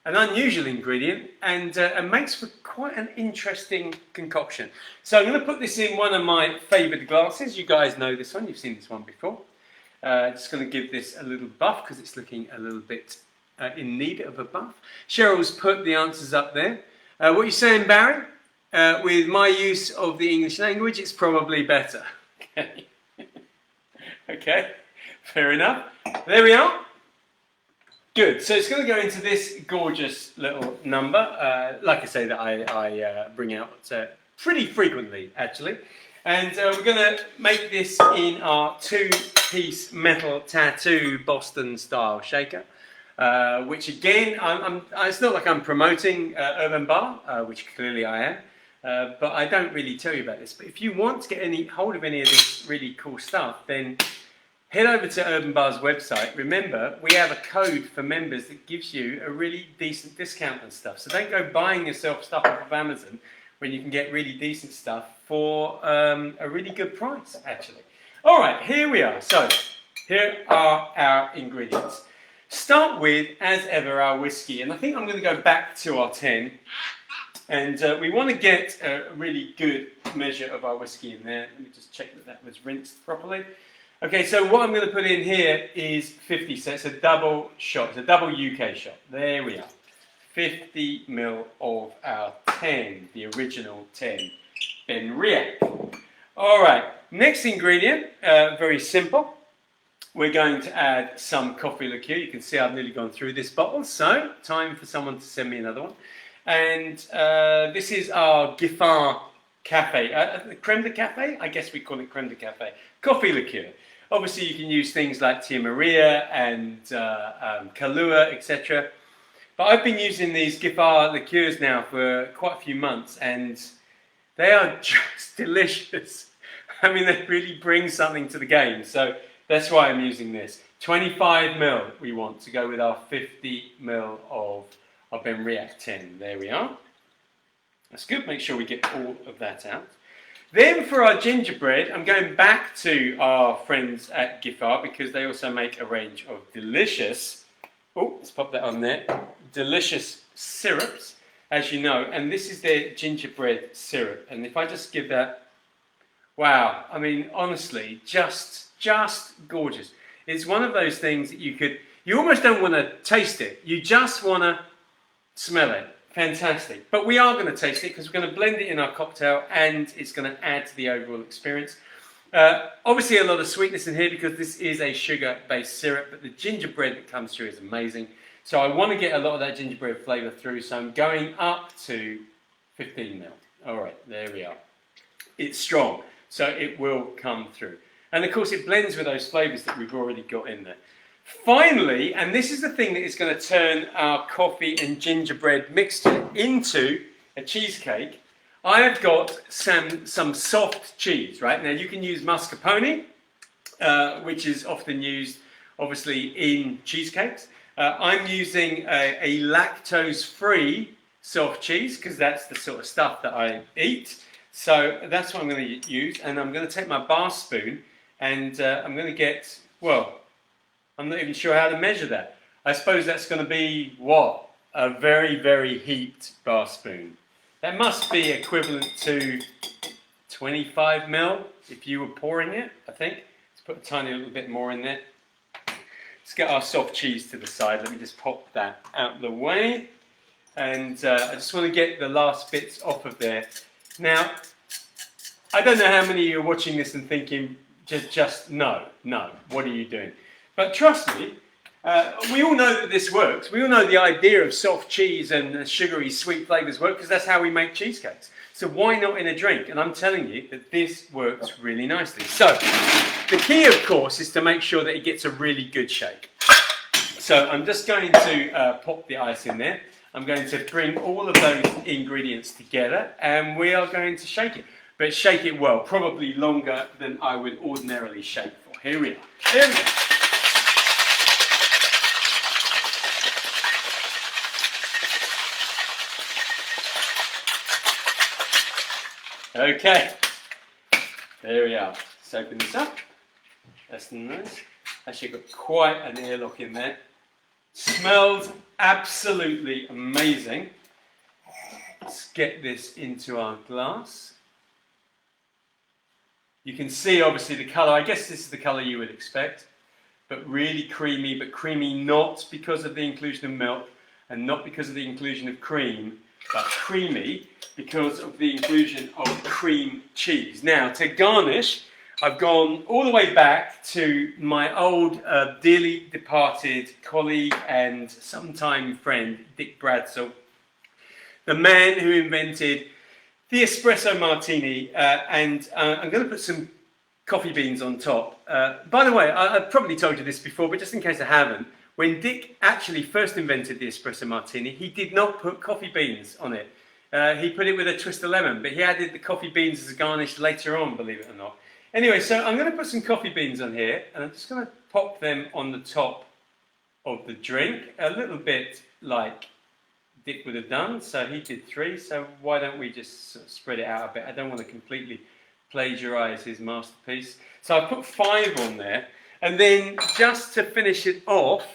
an unusual ingredient and makes for quite an interesting concoction. So I'm going to put this in one of my favoured glasses. You guys know this one, you've seen this one before. Just going to give this a little buff because it's looking a little bit in need of a buff. Cheryl's put the answers up there. What are you saying, Barry? With my use of the English language, it's probably better. Okay, okay, fair enough. There we are. Good, so it's going to go into this gorgeous little number, like I say, that I bring out pretty frequently, actually. And we're going to make this in our 2-piece metal tattoo Boston style shaker, which again, it's not like I'm promoting Urban Bar, which clearly I am, but I don't really tell you about this. But if you want to get hold of any of this really cool stuff, then head over to Urban Bar's website. Remember, we have a code for members that gives you a really decent discount and stuff. So don't go buying yourself stuff off of Amazon when you can get really decent stuff for a really good price, actually. All right, here we are. So here are our ingredients. Start with, as ever, our whiskey. And I think I'm going to go back to our 10. And we want to get a really good measure of our whiskey in there. Let me just check that that was rinsed properly. Okay, so what I'm going to put in here is 50, so it's a double shot, it's a double UK shot. There we are. 50 ml of our 10, the original 10 Benriach. All right, next ingredient, very simple. We're going to add some coffee liqueur. You can see I've nearly gone through this bottle, so time for someone to send me another one. And this is our Giffard Cafe, creme de cafe? I guess we call it creme de cafe. Coffee liqueur. Obviously you can use things like Tia Maria and Kahlua, etc. But I've been using these Giffard liqueurs now for quite a few months and they are just delicious. I mean, they really bring something to the game. So that's why I'm using this. 25 ml we want to go with our 50 ml of our Benriach 10. There we are. That's good. Make sure we get all of that out. Then for our gingerbread, I'm going back to our friends at Giffard because they also make a range of delicious, oh, let's pop that on there, delicious syrups, as you know, and this is their gingerbread syrup. And if I just give that, wow, I mean, honestly, just gorgeous. It's one of those things that you almost don't want to taste it, you just want to smell it. Fantastic. But we are going to taste it because we're going to blend it in our cocktail and it's going to add to the overall experience. Obviously a lot of sweetness in here because this is a sugar-based syrup, but the gingerbread that comes through is amazing. So I want to get a lot of that gingerbread flavour through, so I'm going up to 15 ml. All right, there we are. It's strong, so it will come through. And of course it blends with those flavours that we've already got in there. Finally, and this is the thing that is going to turn our coffee and gingerbread mixture into a cheesecake, I have got some soft cheese, right? Now you can use mascarpone, which is often used obviously in cheesecakes. I'm using a lactose-free soft cheese because that's the sort of stuff that I eat. So that's what I'm going to use, and I'm going to take my bar spoon and I'm going to get, well, I'm not even sure how to measure that. I suppose that's going to be, what, a very, very heaped bar spoon. That must be equivalent to 25 ml if you were pouring it, I think. Let's put a tiny little bit more in there. Let's get our soft cheese to the side. Let me just pop that out of the way. And I just want to get the last bits off of there. Now, I don't know how many of you are watching this and thinking, just no, what are you doing? But trust me, we all know that this works. We all know the idea of soft cheese and sugary sweet flavours work because that's how we make cheesecakes. So why not in a drink? And I'm telling you that this works really nicely. So the key, of course, is to make sure that it gets a really good shake. So I'm just going to pop the ice in there. I'm going to bring all of those ingredients together and we are going to shake it. But shake it well, probably longer than I would ordinarily shake for. Here we are. Here we go. Okay, there we are. Let's open this up. That's nice. Actually got quite an airlock in there. Smells absolutely amazing. Let's get this into our glass. You can see obviously the colour. I guess this is the colour you would expect, but really creamy, but creamy not because of the inclusion of milk and not because of the inclusion of cream, but creamy because of the inclusion of cream cheese. Now, to garnish, I've gone all the way back to my old dearly departed colleague and sometime friend, Dick Bradsell, the man who invented the espresso martini, and I'm going to put some coffee beans on top. By the way, I've probably told you this before, but just in case I haven't, when Dick actually first invented the espresso martini, he did not put coffee beans on it. He put it with a twist of lemon, but he added the coffee beans as a garnish later on, believe it or not. Anyway, so I'm going to put some coffee beans on here, and I'm just going to pop them on the top of the drink, a little bit like Dick would have done. So he did 3, so why don't we just sort of spread it out a bit? I don't want to completely plagiarise his masterpiece. So I put 5 on there, and then just to finish it off,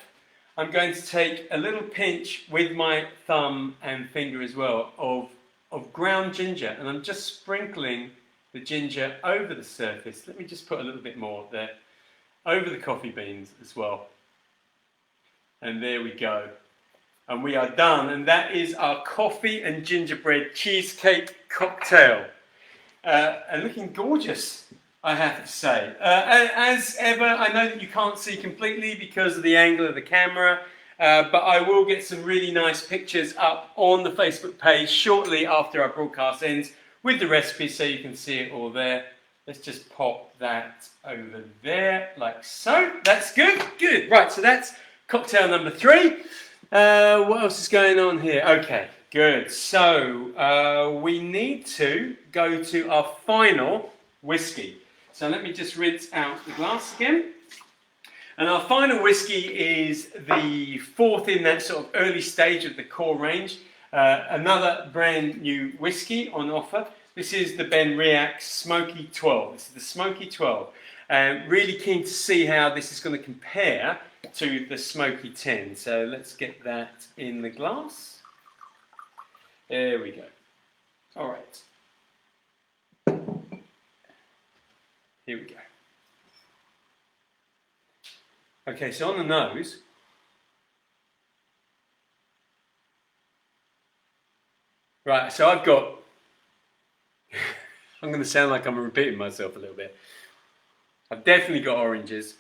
I'm going to take a little pinch with my thumb and finger as well of ground ginger, and I'm just sprinkling the ginger over the surface. Let me just put a little bit more there, over the coffee beans as well. And there we go. And we are done, and that is our coffee and gingerbread cheesecake cocktail. And looking gorgeous, I have to say. As ever, I know that you can't see completely because of the angle of the camera, but I will get some really nice pictures up on the Facebook page shortly after our broadcast ends with the recipe so you can see it all there. Let's just pop that over there like so. That's good, good. Right, so that's cocktail number 3. What else is going on here? Okay, good. So we need to go to our final whiskey. So let me just rinse out the glass again. And our final whiskey is the 4th in that sort of early stage of the core range. Another brand new whiskey on offer. This is the Ben Riach Smoky 12. This is the Smoky 12. Really keen to see how this is going to compare to the Smoky 10. So let's get that in the glass. There we go. All right. Here we go. Okay, so on the nose, right, so I've got, I'm going to sound like I'm repeating myself a little bit. I've definitely got oranges.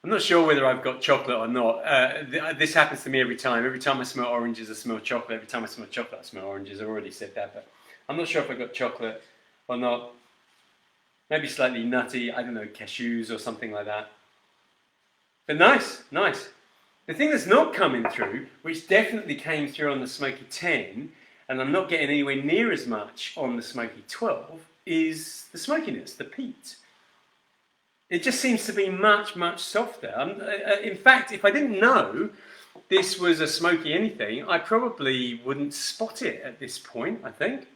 I'm not sure whether I've got chocolate or not. This happens to me every time. Every time I smell oranges, I smell chocolate. Every time I smell chocolate, I smell oranges. I already said that, but I'm not sure if I got chocolate or not. Maybe slightly nutty, I don't know, cashews or something like that. But nice, nice. The thing that's not coming through, which definitely came through on the Smoky 10, and I'm not getting anywhere near as much on the Smoky 12, is the smokiness, the peat. It just seems to be much, much softer. In fact, if I didn't know this was a smoky anything, I probably wouldn't spot it at this point, I think.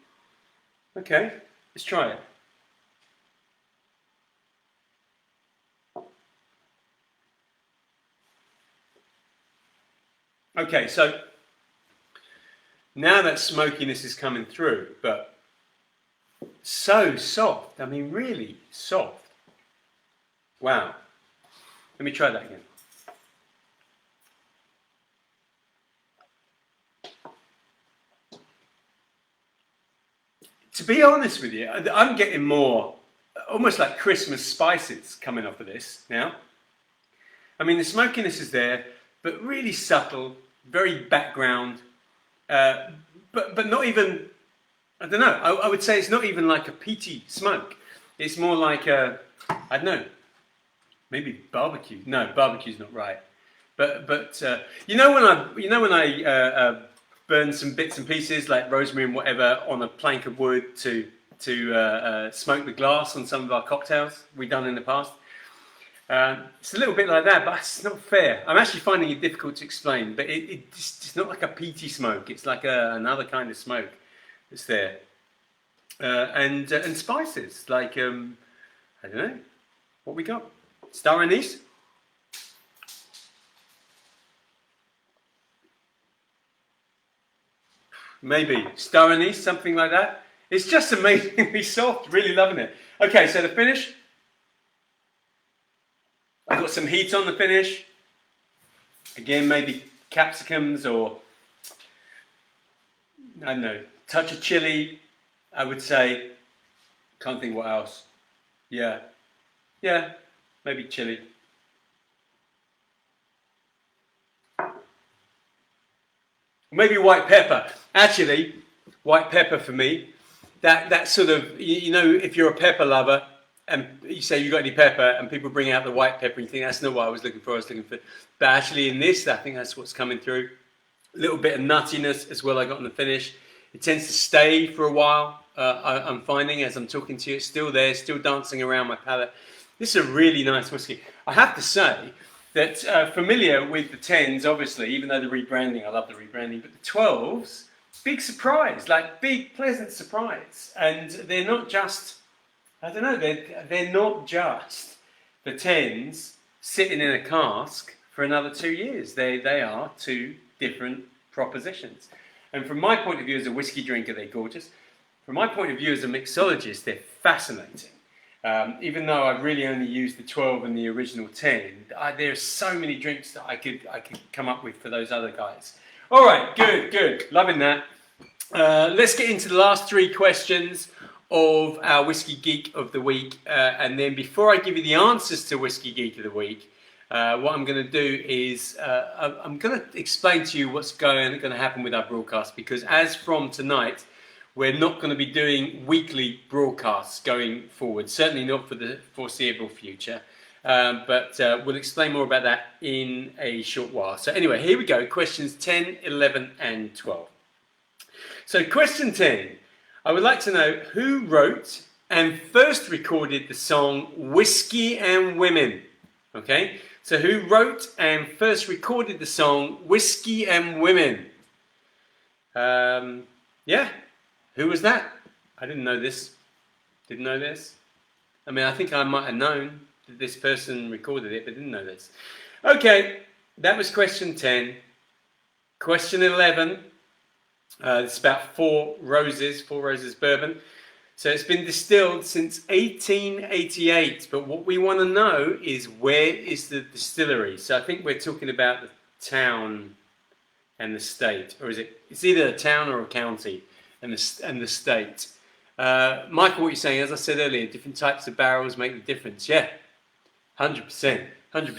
Okay, let's try it. Okay, so now that smokiness is coming through, but so soft. I mean, really soft. Wow. Let me try that again. To be honest with you, I'm getting more, almost like Christmas spices coming off of this now. I mean, the smokiness is there, but really subtle, very background, but not even, I don't know, I would say it's not even like a peaty smoke. It's more like a, I don't know, maybe barbecue. No, barbecue's not right. But you know when I burn some bits and pieces like rosemary and whatever on a plank of wood to smoke the glass on some of our cocktails we've done in the past. It's a little bit like that, but it's not fair. I'm actually finding it difficult to explain, but it's not like a peaty smoke. It's like another kind of smoke that's there. And spices, like, I don't know, what we got? Star anise? Maybe. Star anise, something like that. It's just amazingly soft, really loving it. Okay, so the finish. I've got some heat on the finish. Again, maybe capsicums or, I don't know, touch of chili, I would say. Can't think what else. Yeah, maybe chili. Maybe white pepper. Actually, white pepper for me, that sort of, you know, if you're a pepper lover and you say you got any pepper and people bring out the white pepper and you think that's not what I was looking for, but actually in this, I think that's what's coming through. A little bit of nuttiness as well I got in the finish. It tends to stay for a while. I'm finding as I'm talking to you, it's still there, still dancing around my palate. This is a really nice whiskey. I have to say that familiar with the 10s, obviously, even though the rebranding, I love the rebranding, but the 12s, big surprise, like big pleasant surprise. And they're not just, I don't know, they're not just the 10s sitting in a cask for another 2 years. They are two different propositions. And from my point of view as a whiskey drinker, they're gorgeous. From my point of view as a mixologist, they're fascinating. Even though I've really only used the 12 and the original 10, there are so many drinks that I could come up with for those other guys. All right, good, loving that. Let's get into the last 3 questions of our Whiskey Geek of the Week. And then before I give you the answers to Whiskey Geek of the Week, what I'm going to do is I'm going to explain to you what's going to happen with our broadcast, because as from tonight, we're not going to be doing weekly broadcasts going forward, certainly not for the foreseeable future, but we'll explain more about that in a short while. So anyway, here we go, questions 10, 11 and 12. So question 10, I would like to know who wrote and first recorded the song Whiskey and Women. Okay, so who wrote and first recorded the song Whiskey and Women? Yeah. Who was that? I didn't know this. Didn't know this. I mean, I think I might have known that this person recorded it, but didn't know this. Okay, that was question 10. Question 11. It's about Four Roses bourbon. So it's been distilled since 1888. But what we want to know is where is the distillery? So I think we're talking about the town and the state. Or is it? It's either a town or a county. And the state. Michael, what you're saying, as I said earlier, different types of barrels make the difference. Yeah, 100%. But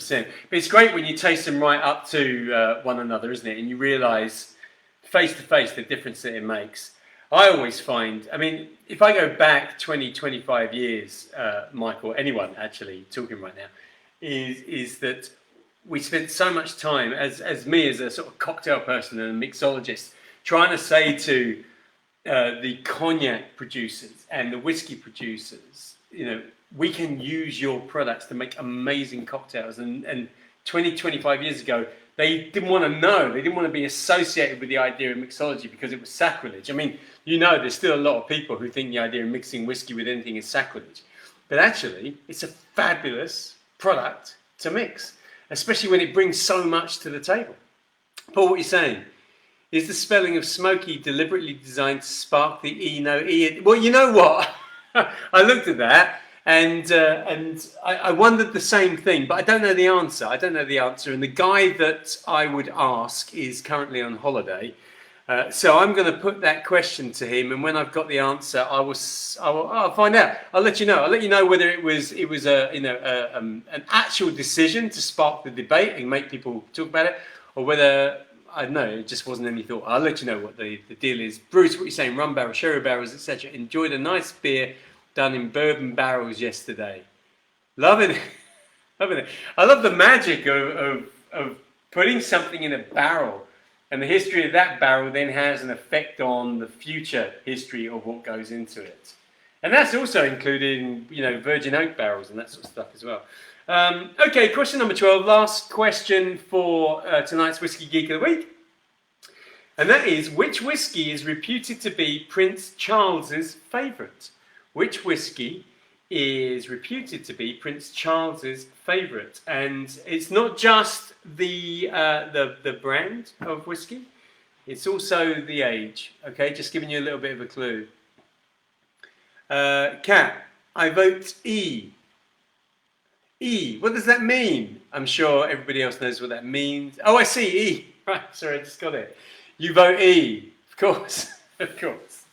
it's great when you taste them right up to one another, isn't it? And you realise face to face the difference that it makes. I always find, I mean, if I go back 20, 25 years, Michael, anyone actually talking right now, is that we spent so much time, as me as a sort of cocktail person and a mixologist, trying to say to the cognac producers and the whiskey producers, you know, we can use your products to make amazing cocktails. And 20, 25 years ago, they didn't want to know. They didn't want to be associated with the idea of mixology because it was sacrilege. I mean, you know, there's still a lot of people who think the idea of mixing whiskey with anything is sacrilege. But actually, it's a fabulous product to mix, especially when it brings so much to the table. Paul, what are you saying? Is the spelling of smoky deliberately designed to spark the E, no E? Well, you know what? I looked at that and I wondered the same thing, but I don't know the answer. And the guy that I would ask is currently on holiday. So I'm going to put that question to him, and when I've got the answer, I'll find out. I'll let you know. I'll let you know whether it was an actual decision to spark the debate and make people talk about it, or whether, I don't know, it just wasn't any thought. I'll let you know what the deal is. Bruce, what are you saying? Rum barrel, sherry barrels, etc. Enjoyed a nice beer done in bourbon barrels yesterday. Loving it. Loving it. I love the magic of putting something in a barrel. And the history of that barrel then has an effect on the future history of what goes into it. And that's also including, virgin oak barrels and that sort of stuff as well. Okay, question number 12. Last question for tonight's Whiskey Geek of the Week. And that is, which whiskey is reputed to be Prince Charles's favourite? Which whiskey is reputed to be Prince Charles's favourite? And it's not just the brand of whiskey, it's also the age. Okay, just giving you a little bit of a clue. Kat, I vote E. E, what does that mean? I'm sure everybody else knows what that means. Oh, I see, E. Right, sorry, I just got it. You vote E, of course, of course.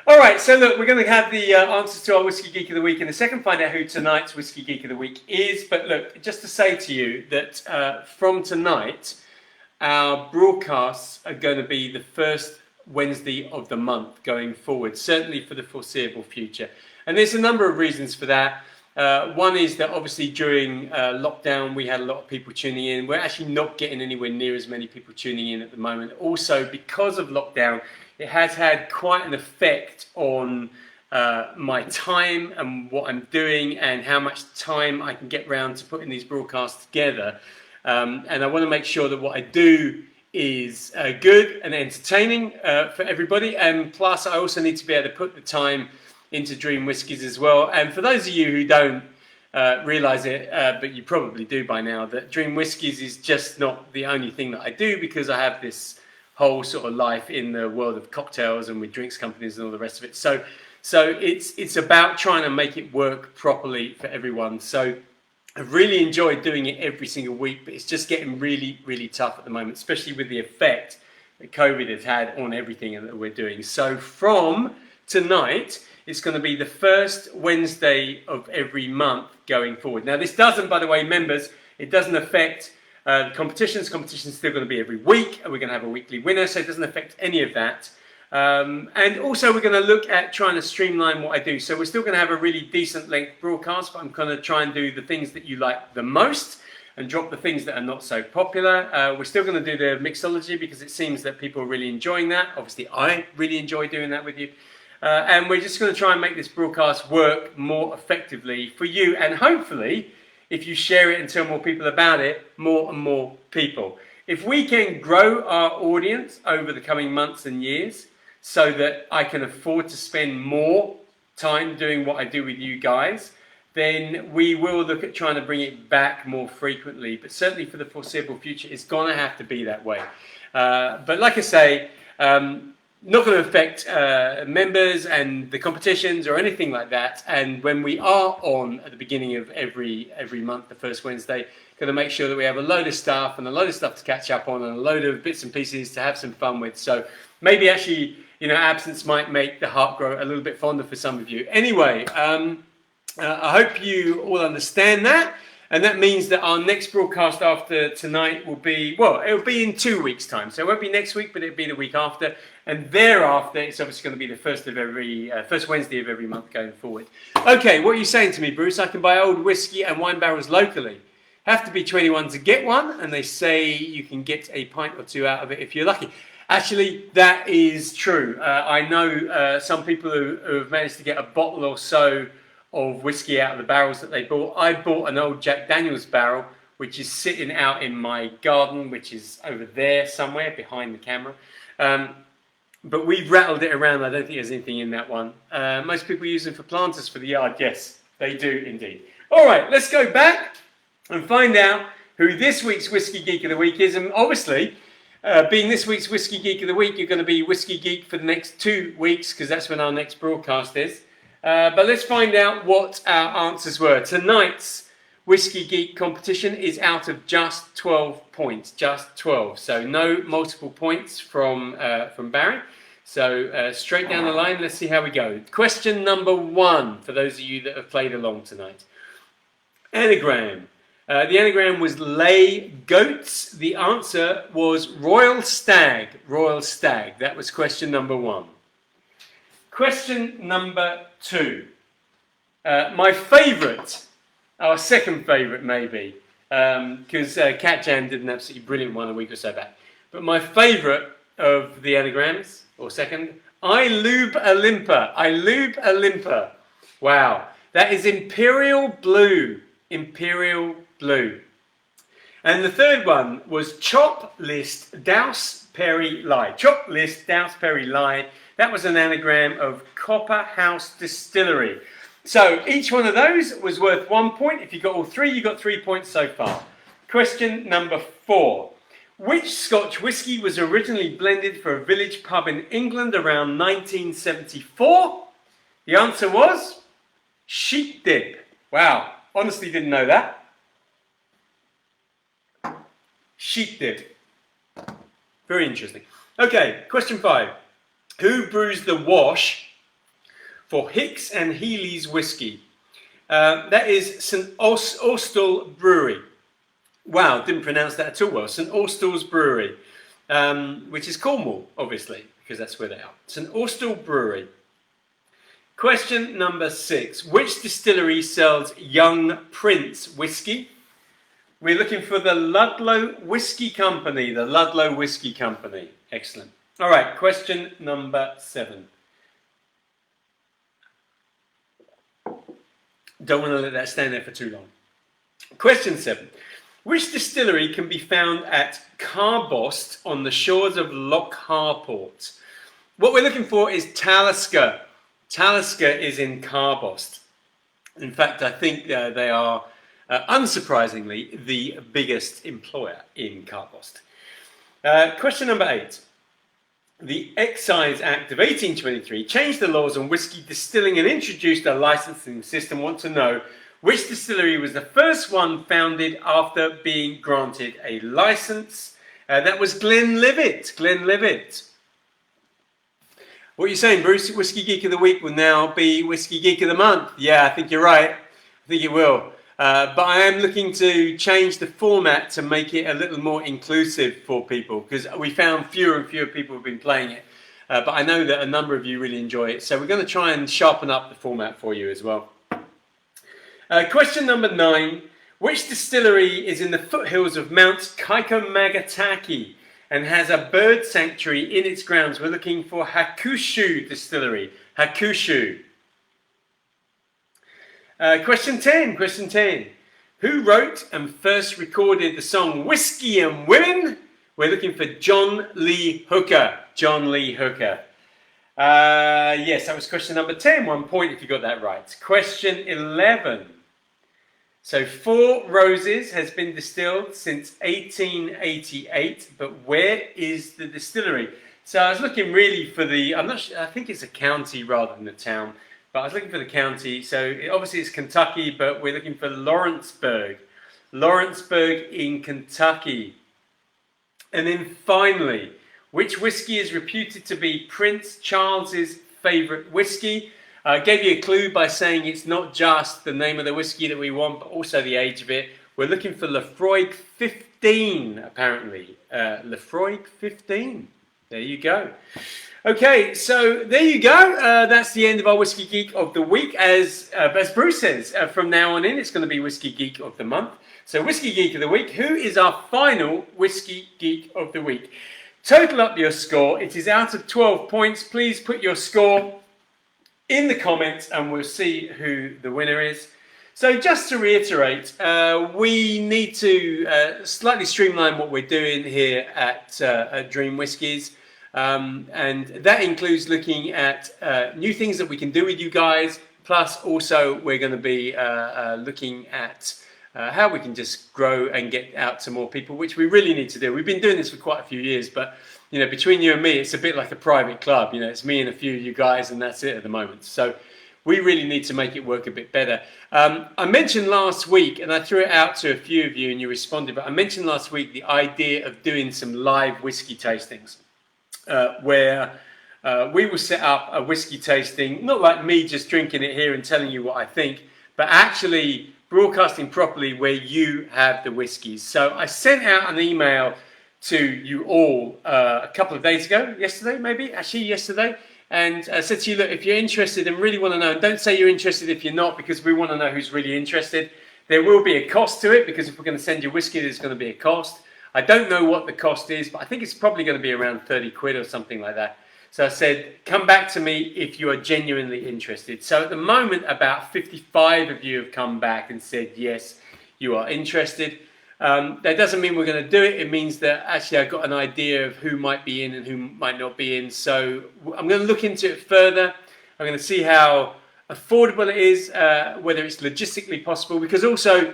All right, so look, we're going to have the answers to our Whiskey Geek of the Week in a second, find out who tonight's Whiskey Geek of the Week is. But look, just to say to you that from tonight, our broadcasts are going to be the first Wednesday of the month going forward, certainly for the foreseeable future. And there's a number of reasons for that. One is that obviously during lockdown we had a lot of people tuning in. We're actually not getting anywhere near as many people tuning in at the moment. Also, because of lockdown, it has had quite an effect on my time and what I'm doing and how much time I can get round to putting these broadcasts together. And I want to make sure that what I do is good and entertaining for everybody. And plus, I also need to be able to put the time into Dream Whiskies as well. And for those of you who don't realise it, but you probably do by now, that Dream Whiskies is just not the only thing that I do, because I have this whole sort of life in the world of cocktails and with drinks companies and all the rest of it. So it's about trying to make it work properly for everyone. So I've really enjoyed doing it every single week, but it's just getting really, really tough at the moment, especially with the effect that COVID has had on everything that we're doing. So from tonight, it's going to be the first Wednesday of every month going forward. Now, this doesn't, by the way, members, it doesn't affect competitions. Competitions still going to be every week, and we're going to have a weekly winner, so it doesn't affect any of that. And also, we're going to look at trying to streamline what I do. So we're still going to have a really decent length broadcast, but I'm going to try and do the things that you like the most and drop the things that are not so popular. We're still going to do the mixology because it seems that people are really enjoying that. Obviously, I really enjoy doing that with you. And we're just going to try and make this broadcast work more effectively for you, and hopefully, if you share it and tell more people about it, more and more people. If we can grow our audience over the coming months and years so that I can afford to spend more time doing what I do with you guys, then we will look at trying to bring it back more frequently. But certainly for the foreseeable future, it's going to have to be that way. But like I say, not going to affect members and the competitions or anything like that. And when we are on at the beginning of every month, the first Wednesday, going to make sure that we have a load of stuff and a load of stuff to catch up on and a load of bits and pieces to have some fun with. So maybe actually, absence might make the heart grow a little bit fonder for some of you. Anyway, I hope you all understand that. And that means that our next broadcast after tonight will be, it'll be in 2 weeks' time. So it won't be next week, but it'll be the week after. And thereafter, it's obviously going to be the first Wednesday of every month going forward. Okay, what are you saying to me, Bruce? I can buy old whiskey and wine barrels locally. Have to be 21 to get one, and they say you can get a pint or two out of it if you're lucky. Actually, that is true. I know some people who have managed to get a bottle or so of whiskey out of the barrels that they bought. I bought an old Jack Daniel's barrel, which is sitting out in my garden, which is over there somewhere behind the camera. But we've rattled it around. I don't think there's anything in that one. Most people use them for planters for the yard. Yes, they do indeed. All right, let's go back and find out who this week's Whiskey Geek of the Week is. And obviously, Being this week's Whiskey Geek of the Week, you're going to be Whiskey Geek for the next 2 weeks because that's when our next broadcast is. But let's find out what our answers were. Tonight's Whiskey Geek competition is out of just 12 points, just 12. So no multiple points from Barry. So straight down the line, let's see how we go. Question number 1 for those of you that have played along tonight. Anagram. The anagram was lay goats. The answer was royal stag. Royal stag. That was question number 1. Question number 2. My favourite, our second favourite maybe, because Cat Jan did an absolutely brilliant one a week or so back. But my favourite of the anagrams, or second, I lube Olympa. I lube Olympa. Wow. That is imperial blue. Imperial blue. And the third one was chop list douse Perry lie. Chop list douse Perry lie. That was an anagram of Copper House Distillery. So each one of those was worth 1 point. If you got all 3, you got 3 points so far. Question number 4. Which Scotch whisky was originally blended for a village pub in England around 1974? The answer was Sheep Dip. Wow. Honestly didn't know that. Sheep Dip. Very interesting. Okay, question 5. Who brews the wash for Hicks and Healy's whiskey? That is St Austell Brewery. Wow, didn't pronounce that at all well. St Austell's Brewery, which is Cornwall, obviously, because that's where they are. St Austell Brewery. Question number 6. Which distillery sells Young Prince whiskey? We're looking for the Ludlow Whisky Company. The Ludlow Whisky Company. Excellent. All right, question number 7. Don't want to let that stand there for too long. Question 7. Which distillery can be found at Carbost on the shores of Loch Harport? What we're looking for is Talisker. Talisker is in Carbost. In fact, I think they are, unsurprisingly, the biggest employer in Carbost. Question number 8. The Excise Act of 1823 changed the laws on whisky distilling and introduced a licensing system. Want to know which distillery was the first one founded after being granted a license? That was Glenlivet. Glenlivet. What are you saying, Bruce? Whiskey Geek of the Week will now be Whiskey Geek of the Month. Yeah, I think you're right. I think it will. But I am looking to change the format to make it a little more inclusive for people because we found fewer and fewer people have been playing it. But I know that a number of you really enjoy it. So we're going to try and sharpen up the format for you as well. Question number 9. Which distillery is in the foothills of Mount Kaikomagataki and has a bird sanctuary in its grounds? We're looking for Hakushu Distillery. Hakushu. Question 10. Question 10. Who wrote and first recorded the song Whiskey and Women? We're looking for John Lee Hooker. John Lee Hooker. Yes, that was question number 10. 1 point if you got that right. Question 11. So 4 Roses has been distilled since 1888, but where is the distillery? So I was looking really for the, I'm not sure, I think it's a county rather than a town, but I was looking for the county. So obviously it's Kentucky, but we're looking for Lawrenceburg. Lawrenceburg in Kentucky. And then finally, which whiskey is reputed to be Prince Charles's favourite whiskey? I gave you a clue by saying it's not just the name of the whiskey that we want, but also the age of it. We're looking for Lefroy 15, apparently. Lefroy 15. There you go. Okay, so there you go. That's the end of our Whiskey Geek of the week. As Bruce says, from now on in, it's going to be Whiskey Geek of the month. So Whiskey Geek of the week. Who is our final Whiskey Geek of the week? Total up your score. It is out of 12 points. Please put your score in the comments and we'll see who the winner is. So just to reiterate, we need to slightly streamline what we're doing here at Dream Whiskies. And that includes looking at new things that we can do with you guys. Plus also we're going to be looking at how we can just grow and get out to more people, which we really need to do. We've been doing this for quite a few years, but between you and me, it's a bit like a private club. It's me and a few of you guys, and that's it at the moment. So we really need to make it work a bit better. I mentioned last week, and I threw it out to a few of you and you responded, but I mentioned last week the idea of doing some live whiskey tastings where we will set up a whiskey tasting, not like me just drinking it here and telling you what I think, but actually broadcasting properly where you have the whiskies. So I sent out an email to you all a couple of days ago, yesterday, and I said to you, look, if you're interested and really want to know, and don't say you're interested if you're not, because we want to know who's really interested. There will be a cost to it, because if we're going to send you whiskey, there's going to be a cost. I don't know what the cost is, but I think it's probably going to be around 30 quid or something like that. So I said, come back to me if you are genuinely interested. So at the moment, about 55 of you have come back and said, yes, you are interested. That doesn't mean we're going to do it. It means that actually I've got an idea of who might be in and who might not be in. So I'm going to look into it further. I'm going to see how affordable it is, whether it's logistically possible, because also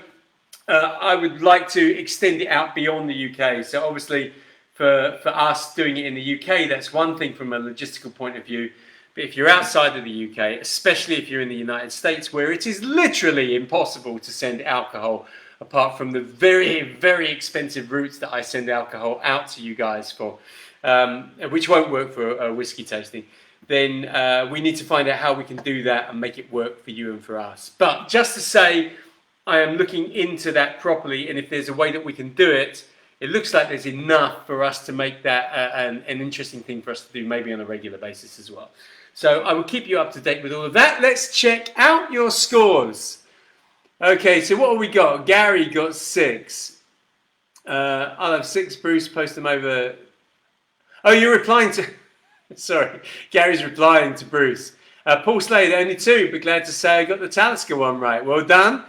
I would like to extend it out beyond the UK. So obviously for us doing it in the UK, that's one thing from a logistical point of view. But if you're outside of the UK, especially if you're in the United States, where it is literally impossible to send alcohol, apart from the very, very expensive routes that I send alcohol out to you guys for, which won't work for a whiskey tasting, then we need to find out how we can do that and make it work for you and for us. But just to say, I am looking into that properly, and if there's a way that we can do it, it looks like there's enough for us to make that an interesting thing for us to do, maybe on a regular basis as well. So I will keep you up to date with all of that. Let's check out your scores. Okay, so what have we got? Gary got 6. I'll have 6. Bruce, post them over. Oh, you're replying to... Sorry, Gary's replying to Bruce. Paul Slade, only 2, but glad to say I got the Talisker one right. Well done.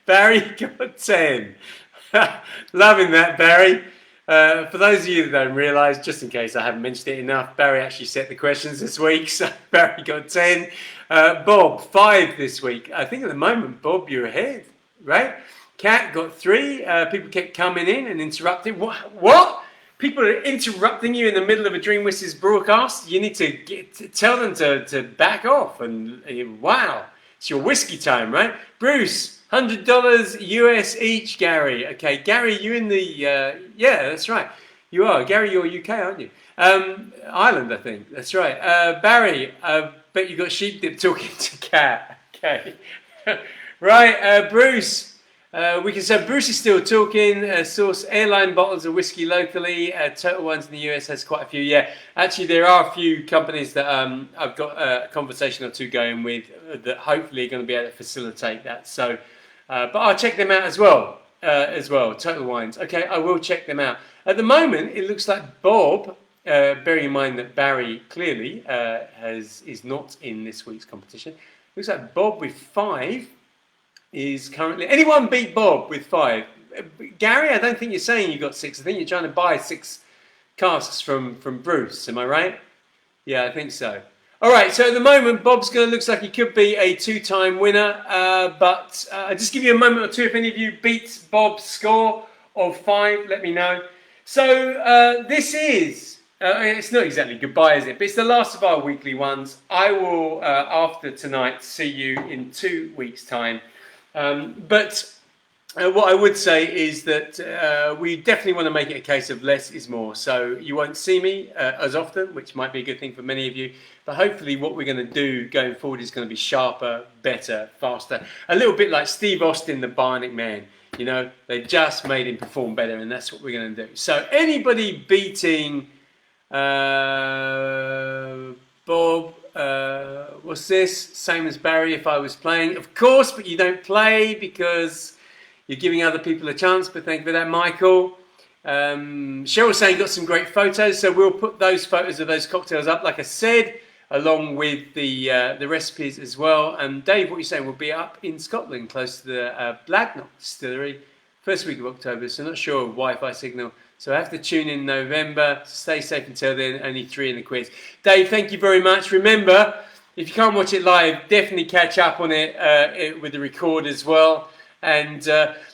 Barry got 10. Loving that, Barry. For those of you that don't realise, just in case I haven't mentioned it enough, Barry actually set the questions this week, so Barry got 10. Bob, 5 this week. I think at the moment, Bob, you're ahead, right? Kat got 3. People kept coming in and interrupting. What? People are interrupting you in the middle of a Dream Whistles broadcast? You need to tell them to back off. And wow, it's your whiskey time, right? Bruce, $100 US each, Gary. Okay, Gary, you in the... yeah, that's right. You are. Gary, you're UK, aren't you? Ireland, I think. That's right. Barry, I bet you got sheep dip talking to Kat. Okay. Right, Bruce. We can say Bruce is still talking. Source airline bottles of whiskey locally. Total Wines in the US has quite a few. Yeah, actually there are a few companies that I've got a conversation or two going with that hopefully are going to be able to facilitate that. So, but I'll check them out as well. Total Wines. Okay, I will check them out. At the moment, it looks like Bob. Bearing in mind that Barry clearly is not in this week's competition. Looks like Bob with 5. Is currently... Anyone beat Bob with 5? Gary, I don't think you're saying you got 6. I think you're trying to buy 6 casks from Bruce. Am I right? Yeah, I think so. All right, so at the moment, looks like he could be a 2-time winner. But I'll just give you a moment or two. If any of you beat Bob's score of 5, let me know. So this is... it's not exactly goodbye, is it? But it's the last of our weekly ones. I will, after tonight, see you in 2 weeks' time. But what I would say is that we definitely want to make it a case of less is more. So you won't see me as often, which might be a good thing for many of you. But hopefully what we're going to do going forward is going to be sharper, better, faster. A little bit like Steve Austin, the Bionic Man. You know, they just made him perform better, and that's what we're going to do. So anybody beating Bob... what's this? Same as Barry if I was playing. Of course, but you don't play because you're giving other people a chance. But thank you for that, Michael. Cheryl's saying got some great photos. So we'll put those photos of those cocktails up, like I said, along with the recipes as well. And Dave, what you're saying, will be up in Scotland, close to the Blacknock Distillery, first week of October. So not sure of Wi-Fi signal. So I have to tune in November. Stay safe until then. Only 3 in the quiz. Dave, thank you very much. Remember, if you can't watch it live, definitely catch up on it with the record as well. And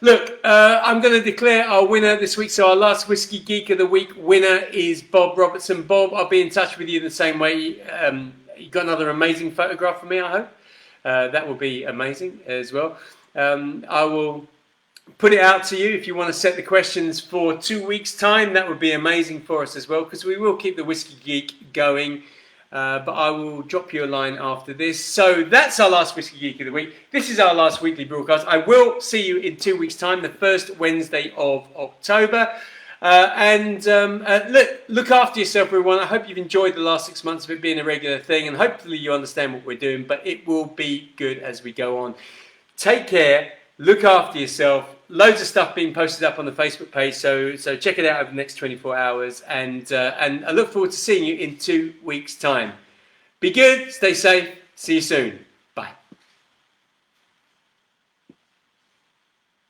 look, I'm going to declare our winner this week. So our last Whiskey Geek of the Week winner is Bob Robertson. Bob, I'll be in touch with you the same way. You got another amazing photograph for me, I hope. That will be amazing as well. I will put it out to you if you want to set the questions for 2 weeks' time. That would be amazing for us as well, because we will keep the Whiskey Geek going. But I will drop you a line after this. So that's our last Whiskey Geek of the Week. This is our last weekly broadcast. I will see you in 2 weeks' time, the first Wednesday of October. Look after yourself, everyone. I hope you've enjoyed the last 6 months of it being a regular thing, and hopefully you understand what we're doing, but it will be good as we go on. Take care. Look after yourself. Loads of stuff being posted up on the Facebook page, so check it out over the next 24 hours. And I look forward to seeing you in 2 weeks' time. Be good, stay safe, see you soon.